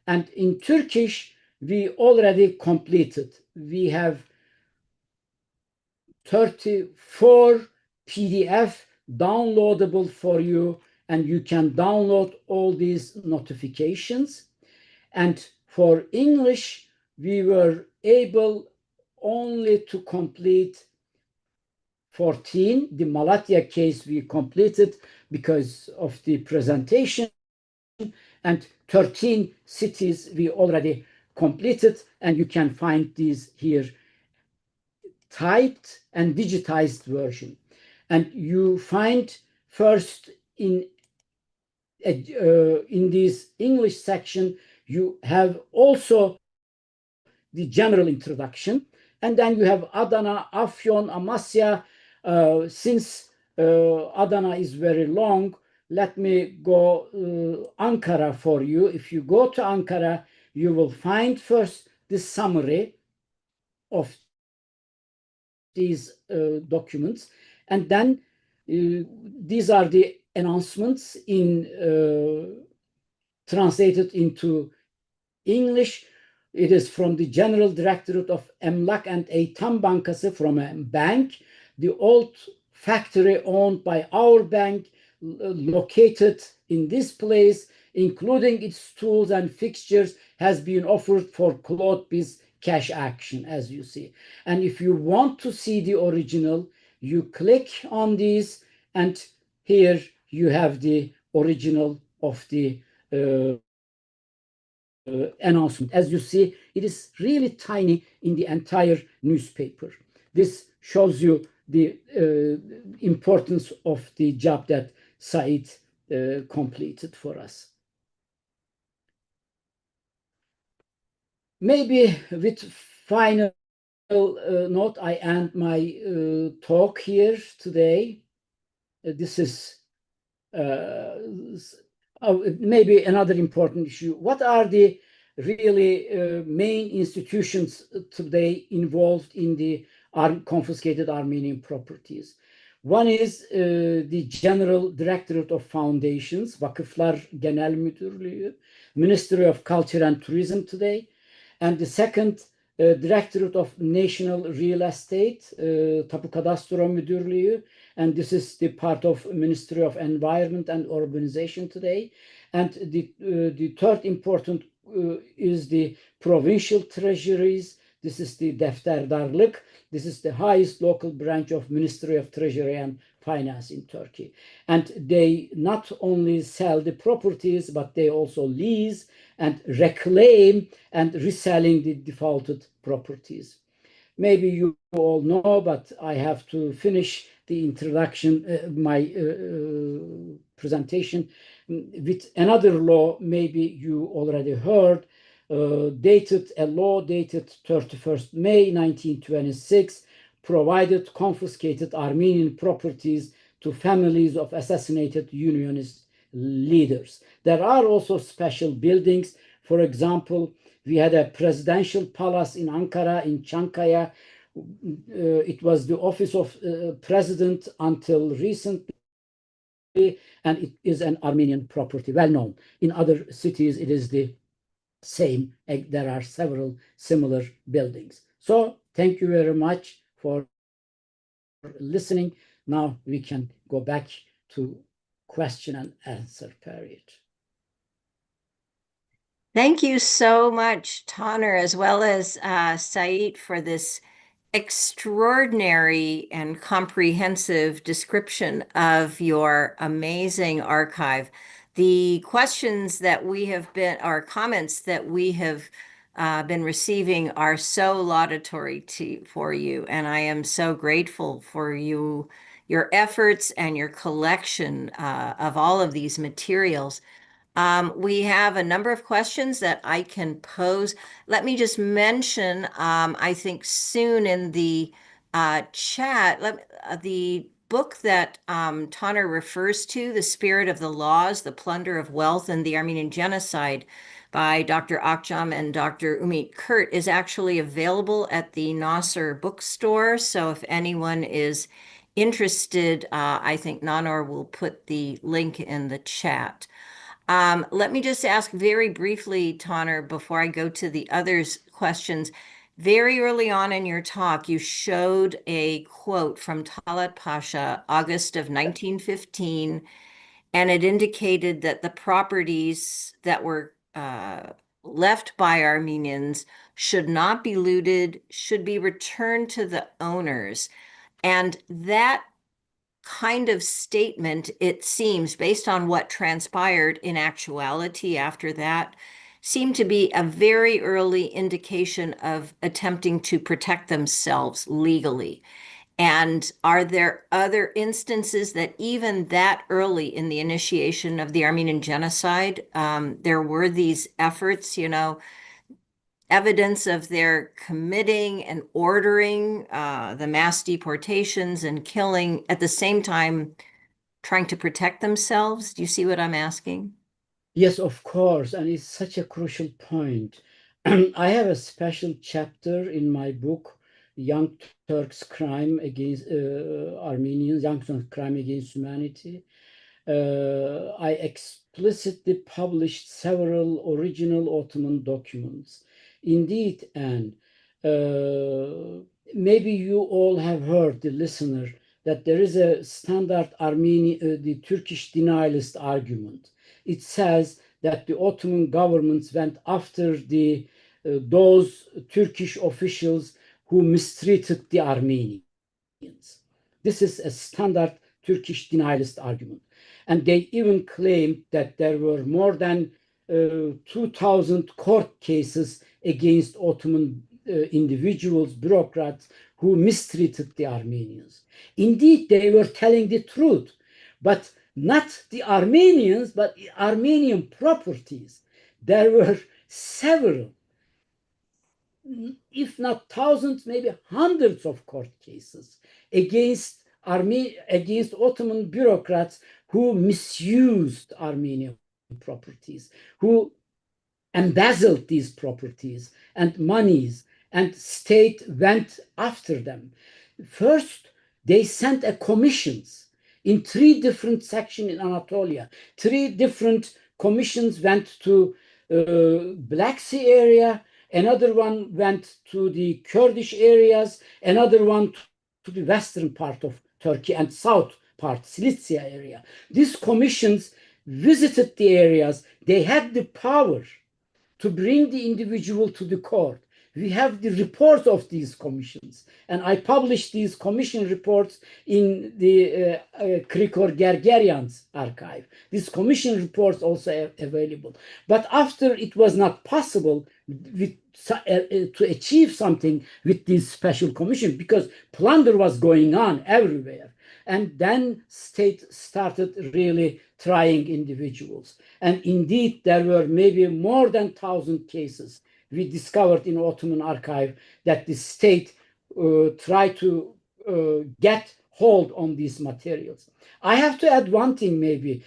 And in Turkish, we already completed. We have 34 PDF downloadable for you, and you can download all these notifications. And for English, we were able only to complete 14. The Malatya case we completed because of the presentation and 13 cities we already completed, and you can find these here typed and digitized version. And you find first in this English section, you have also the general introduction, and then you have Adana, Afyon, Amasya. Since Adana is very long, let me go Ankara for you. If you go to Ankara, you will find first the summary of these documents, and then these are the announcements in translated into English. It is from the General Directorate of Emlak and Eytan Bankası, from a bank, the old factory owned by our bank, located in this place, including its tools and fixtures, has been offered for cloth-based cash action, as you see. And if you want to see the original, you click on this, and here you have the original of the announcement. As you see, it is really tiny in the entire newspaper. This shows you the importance of the job that Said completed for us. Maybe with final note, I end my talk here today. This is maybe another important issue. What are the really main institutions today involved in the confiscated Armenian properties? One is the General Directorate of Foundations, Vakıflar Genel Müdürlüğü, Ministry of Culture and Tourism today, and the second Directorate of National Real Estate, Tapu Kadastro Müdürlüğü, and this is the part of Ministry of Environment and Urbanization today. And the third important is the provincial treasuries. This is the Defterdarlık. This is the highest local branch of Ministry of Treasury and Finance in Turkey. And they not only sell the properties, but they also lease and reclaim and reselling the defaulted properties. Maybe you all know, but I have to finish the introduction, my presentation, with another law. Maybe you already heard, a law dated 31st May 1926, provided confiscated Armenian properties to families of assassinated unionist leaders. There are also special buildings. For example, we had a presidential palace in Ankara, in Çankaya. It was the office of president until recently, and it is an Armenian property, well known. In other cities, it is the same. There are several similar buildings. So thank you very much for listening. Now we can go back to question and answer period. Thank you so much, Taner, as well as Said, for this extraordinary and comprehensive description of your amazing archive. The questions that we have been, or comments that we have been receiving are so laudatory for you, and I am so grateful for you, your efforts and your collection of all of these materials. We have a number of questions that I can pose. Let me just mention, I think soon in the chat, the book that Taner refers to, The Spirit of the Laws, The Plunder of Wealth and the Armenian Genocide by Dr. Akjam and Dr. Umit Kurt, is actually available at the Nasser bookstore. So if anyone is interested, I think Nanor will put the link in the chat. Let me just ask very briefly, Taner, before I go to the others' questions. Very early on in your talk, you showed a quote from Talat Pasha, August of 1915, and it indicated that the properties that were left by Armenians should not be looted, should be returned to the owners. And that kind of statement, it seems, based on what transpired in actuality after that, seemed to be a very early indication of attempting to protect themselves legally. And are there other instances that even that early in the initiation of the Armenian genocide, there were these efforts, evidence of their committing and ordering the mass deportations and killing at the same time trying to protect themselves? Do you see what I'm asking? Yes, of course, and it's such a crucial point. I have a special chapter in my book, Young Turks' Crime Against Armenians, Young Turks' Crime Against Humanity. I explicitly published several original Ottoman documents. Indeed, and maybe you all have heard, the listener, that there is a standard Armenian, the Turkish denialist argument. It says that the Ottoman governments went after those Turkish officials who mistreated the Armenians. This is a standard Turkish denialist argument. And they even claimed that there were more than 2,000 court cases against Ottoman individuals, bureaucrats who mistreated the Armenians. Indeed, they were telling the truth, but not the Armenians, but Armenian properties. There were several, if not thousands, maybe hundreds of court cases against Ottoman bureaucrats who misused Armenian properties, who embezzled these properties and monies, and state went after them. First, they sent a commissions in 3 different sections in Anatolia. 3 different commissions went to Black Sea area, another one went to the Kurdish areas, another one to the western part of Turkey and south part, Cilicia area. These commissions visited the areas. They had the power to bring the individual to the court. We have the reports of these commissions, and I published these commission reports in the Krikor Gergerian's archive. These commission reports also available. But after it was not possible to achieve something with this special commission, because plunder was going on everywhere, and then state started really trying individuals. And indeed, there were maybe more than 1,000 cases we discovered in Ottoman archive that the state tried to get hold on these materials. I have to add one thing maybe.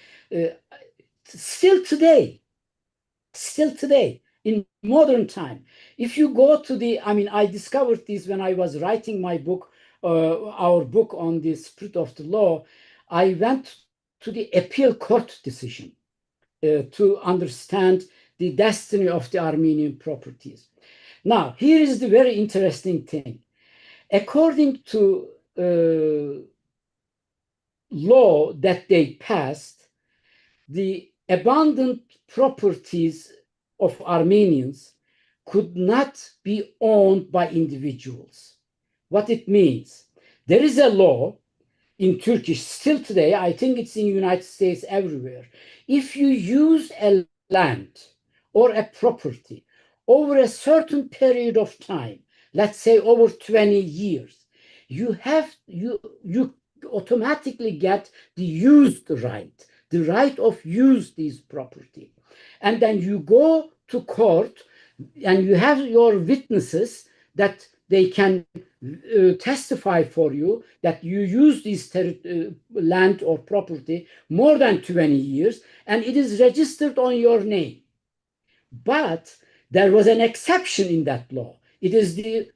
Still today, in modern time, if you go to I discovered this when I was writing my book, our book on the spirit of the law. I went to the appeal court decision to understand the destiny of the Armenian properties. Now, here is the very interesting thing. According to law that they passed, the abandoned properties of Armenians could not be owned by individuals. What it means, there is a law in Turkish still today, I think it's in the United States everywhere. If you use a land or a property over a certain period of time, let's say over 20 years, you automatically get the used right, the right of use this property. And then you go to court and you have your witnesses that they can testify for you that you use this land or property more than 20 years and it is registered on your name. But there was an exception in that law. It is the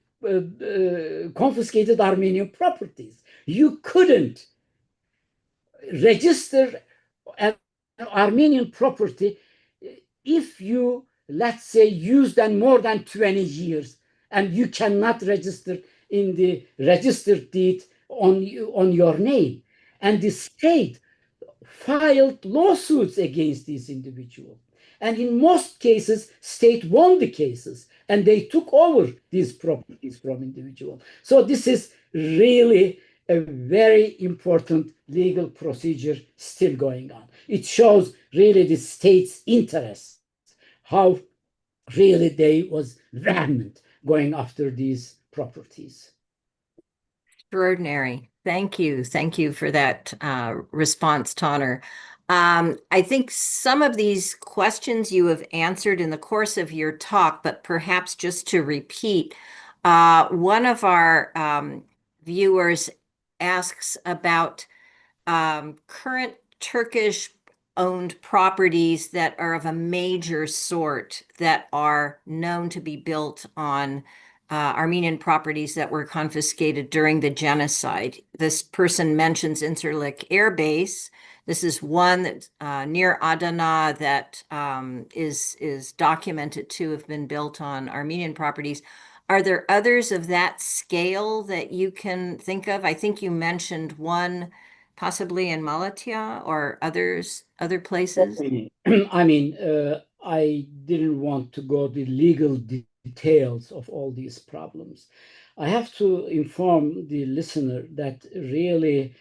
confiscated Armenian properties. You couldn't register an Armenian property if you, let's say, use them more than 20 years, and you cannot register in the registered deed on your name. And the state filed lawsuits against these individuals. And in most cases, state won the cases, and they took over these properties from individuals. So this is really a very important legal procedure still going on. It shows really the state's interest, how really they was vehement going after these properties. Extraordinary. Thank you. Thank you for that response, Tanner. I think some of these questions you have answered in the course of your talk, but perhaps just to repeat, one of our viewers asks about current Turkish owned properties that are of a major sort that are known to be built on Armenian properties that were confiscated during the genocide. This person mentions Incirlik Air Base. This is one that's near Adana that is documented to have been built on Armenian properties. Are there others of that scale that you can think of? I think you mentioned one possibly in Malatya or other places? I mean, I didn't want to go the legal details of all these problems. I have to inform the listener that really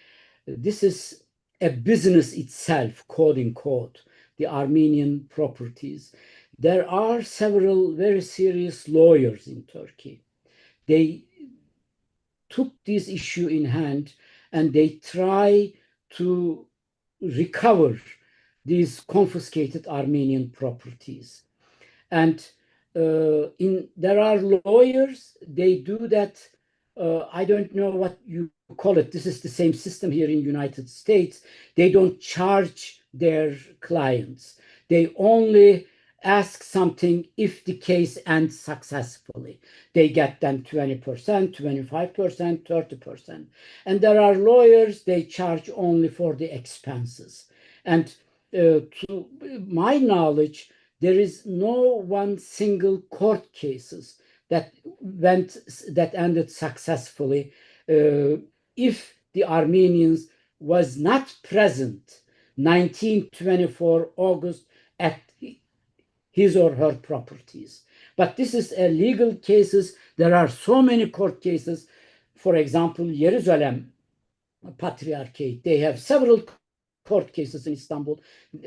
this is a business itself, quote unquote, the Armenian properties. There are several very serious lawyers in Turkey. They took this issue in hand and they try to recover these confiscated Armenian properties. And there are lawyers, they do that. I don't know what you call it. This is the same system here in the United States. They don't charge their clients. They only ask something if the case ends successfully. They get then 20%, 25%, 30%. And there are lawyers, they charge only for the expenses. And to my knowledge, there is no one single court cases that ended successfully if the Armenians was not present 1924 August at his or her properties. But this is a legal cases. There are so many court cases. For example, Jerusalem Patriarchate, they have several court cases in Istanbul.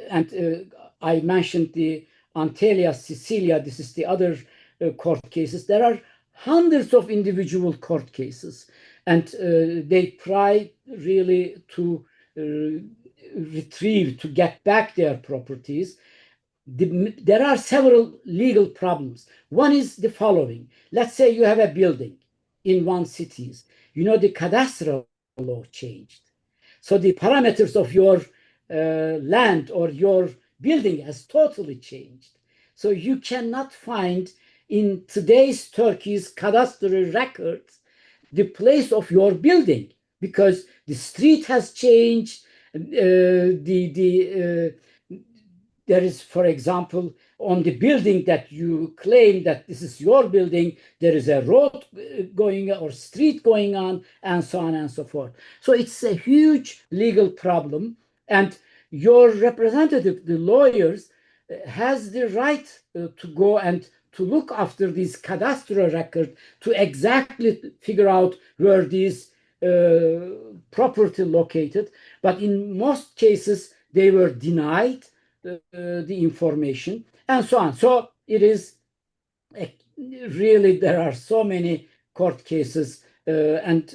And I mentioned the Antalya, Sicilia, this is the other court cases. There are hundreds of individual court cases. And they try really to retrieve, to get back their properties. There are several legal problems. One is the following. Let's say you have a building in one city. You know, the cadastral law changed. So the parameters of your land or your building has totally changed. So you cannot find in today's Turkey's cadastral records the place of your building because the street has changed. There is, for example, on the building that you claim that this is your building, there is a road going or street going on, and so on and so forth. So it's a huge legal problem. And your representative, the lawyers, has the right to go and to look after these cadastral records to exactly figure out where these property located. But in most cases, they were denied the information and so on. So it is really, there are so many court cases and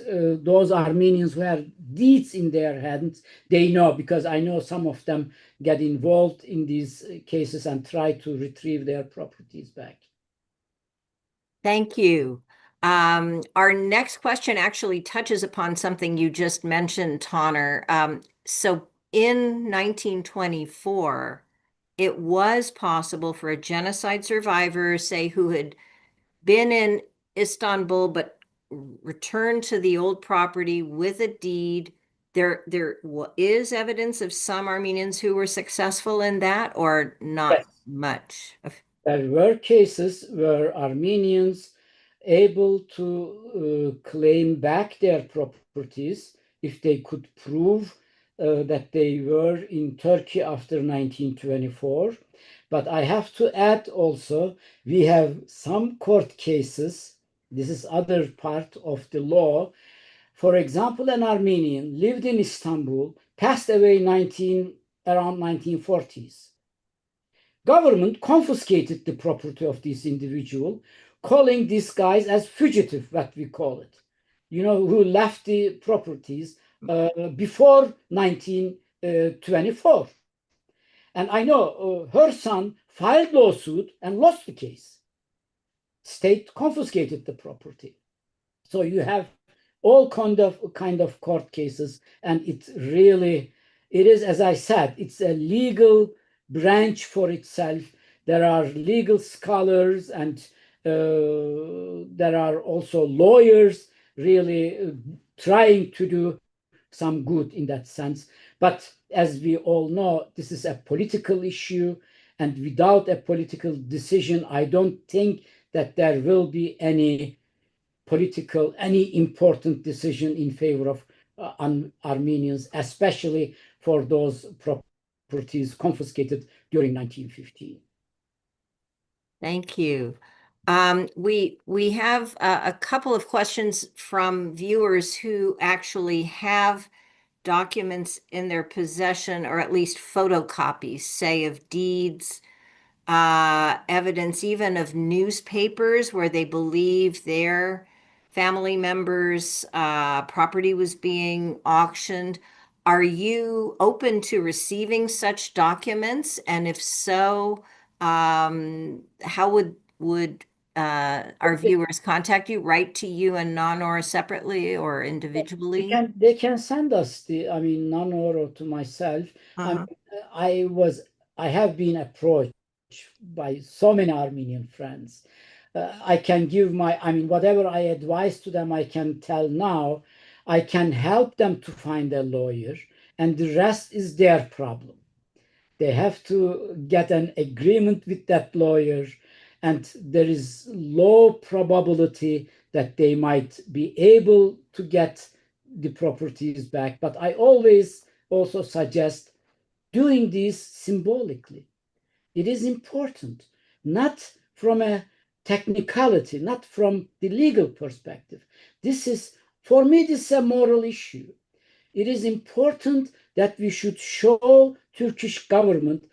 those Armenians who have deeds in their hands, they know, because I know some of them get involved in these cases and try to retrieve their properties back. Thank you. Our next question actually touches upon something you just mentioned, Tanner. So in 1924, it was possible for a genocide survivor, say, who had been in Istanbul but returned to the old property with a deed. There is evidence of some Armenians who were successful in that, or not Yes. much? There were cases where Armenians able to claim back their properties if they could prove that they were in Turkey after 1924. But I have to add also, we have some court cases, this is other part of the law. For example, an Armenian lived in Istanbul, passed away around 1940s. Government confiscated the property of this individual, calling these guys as fugitive, what we call it, who left the properties before 1924. And I know her son filed lawsuit and lost the case. State confiscated the property. So you have all kind of court cases, and it is, as I said, it's a legal branch for itself. There are legal scholars, and there are also lawyers really trying to do some good in that sense. But as we all know, this is a political issue, and without a political decision, I don't think that there will be any important decision in favor of Armenians, especially for those properties confiscated during 1915. Thank you. We have a couple of questions from viewers who actually have documents in their possession, or at least photocopies, say of deeds, evidence even of newspapers where they believe their family members' property was being auctioned. Are you open to receiving such documents? And if so, how would our viewers contact you? Write to you and Nanor separately or individually? They can send us Nanor or to myself. Uh-huh. I have been approached by so many Armenian friends. I can give whatever I advise to them, I can tell now. I can help them to find a lawyer, and the rest is their problem. They have to get an agreement with that lawyer, and there is low probability that they might be able to get the properties back. But I always also suggest doing this symbolically. It is important, not from a technicality, not from the legal perspective. For me, this is a moral issue. It is important that we should show Turkish government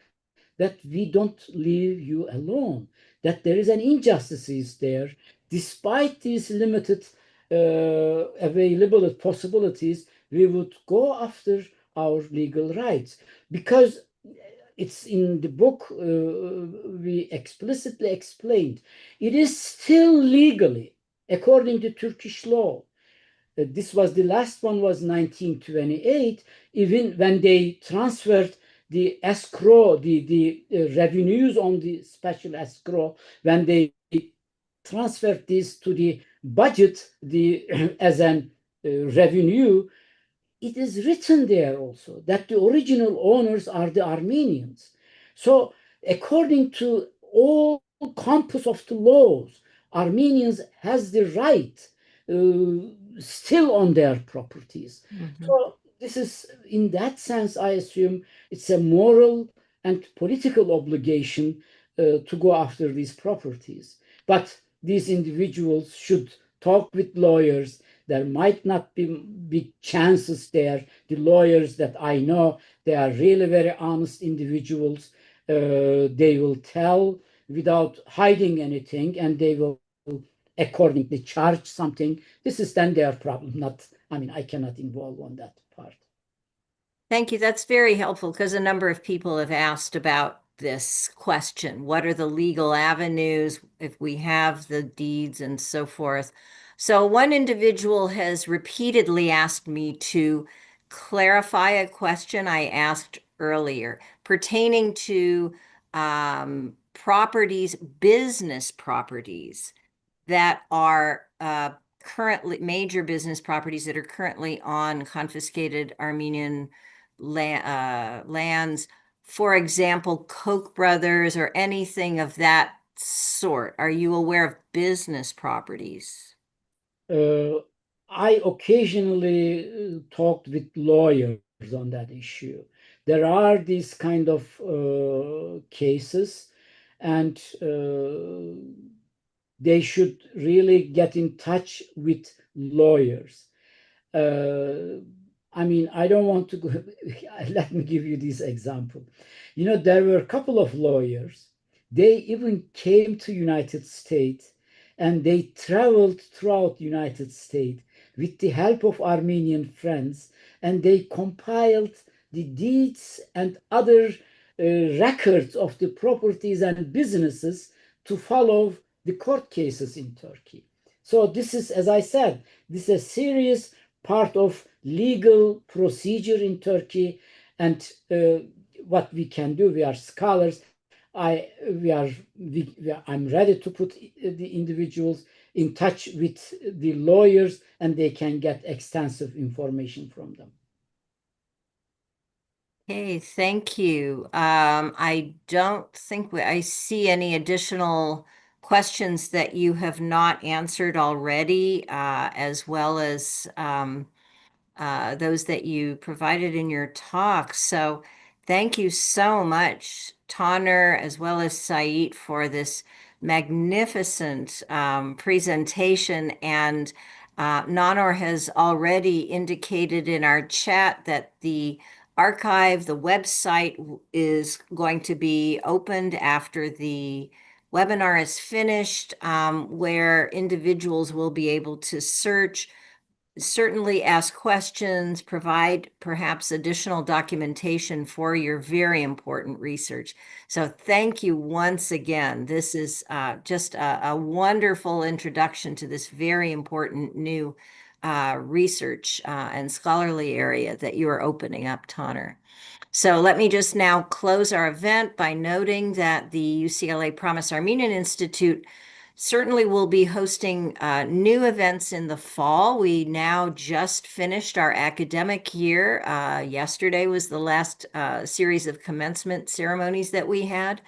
that we don't leave you alone, that there is an injustice there. Despite these limited available possibilities, we would go after our legal rights, because it's in the book, we explicitly explained, it is still legally, according to Turkish law. This was the last one, was 1928, even when they transferred the escrow, the revenues on the special escrow, when they transferred this to the budget, as an revenue, it is written there also that the original owners are the Armenians. So according to all corpus of the laws, Armenians has the right still on their properties. Mhm. So this is, in that sense, I assume it's a moral and political obligation to go after these properties. But these individuals should talk with lawyers. There might not be big chances there. The lawyers that I know, they are really very honest individuals. They will tell without hiding anything, and they will accordingly charge something. This is then their problem. I cannot involve on that part. Thank you. That's very helpful, because a number of people have asked about this question. What are the legal avenues if we have the deeds and so forth? So one individual has repeatedly asked me to clarify a question I asked earlier pertaining to business properties that are currently major business properties that are currently on confiscated Armenian lands. For example, Koch brothers or anything of that sort. Are you aware of business properties? I occasionally talked with lawyers on that issue. There are these kind of cases, and they should really get in touch with lawyers. I mean, I don't want to go. Let me give you this example. You know, there were a couple of lawyers. They even came to United States and they traveled throughout United States with the help of Armenian friends, and they compiled the deeds and other records of the properties and businesses to follow the court cases in Turkey. So this is, as I said, this is a serious part of legal procedure in Turkey. And what we can do, we are scholars. I'm ready to put the individuals in touch with the lawyers, and they can get extensive information from them. Okay, thank you. I don't think I see any additional questions that you have not answered already, as well as those that you provided in your talk. So thank you so much, Taner, as well as Said, for this magnificent presentation. And Nanor has already indicated in our chat that the archive, the website, is going to be opened after the webinar is finished, where individuals will be able to search, certainly ask questions, provide perhaps additional documentation for your very important research. So thank you once again. This is just a wonderful introduction to this very important new research and scholarly area that you are opening up, Taner. So let me just now close our event by noting that the UCLA Promise Armenian Institute certainly will be hosting new events in the fall. We now just finished our academic year. Yesterday was the last series of commencement ceremonies that we had.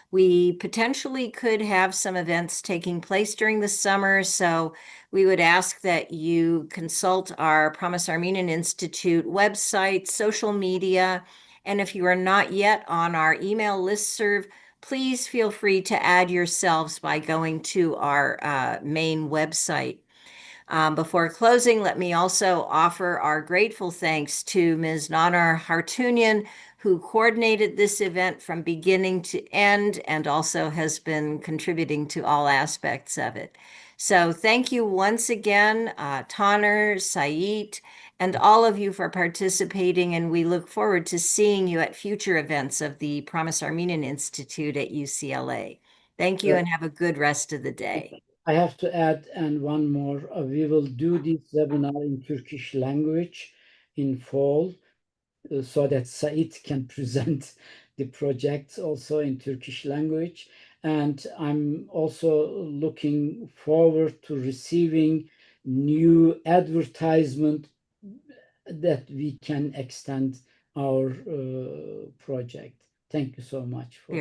We potentially could have some events taking place during the summer, so we would ask that you consult our Promise Armenian Institute website, social media, and if you are not yet on our email listserv, please feel free to add yourselves by going to our main website. Before closing, let me also offer our grateful thanks to Ms. Nanar Hartunian, who coordinated this event from beginning to end and also has been contributing to all aspects of it. So thank you once again, Taner, Said, and all of you for participating, and we look forward to seeing you at future events of the Promise Armenian Institute at UCLA. Thank you and have a good rest of the day. I have to add, and one more, we will do this webinar in Turkish language in fall, so that Said can present the project also in Turkish language. And I'm also looking forward to receiving new advertisement that we can extend our project. Thank you so much for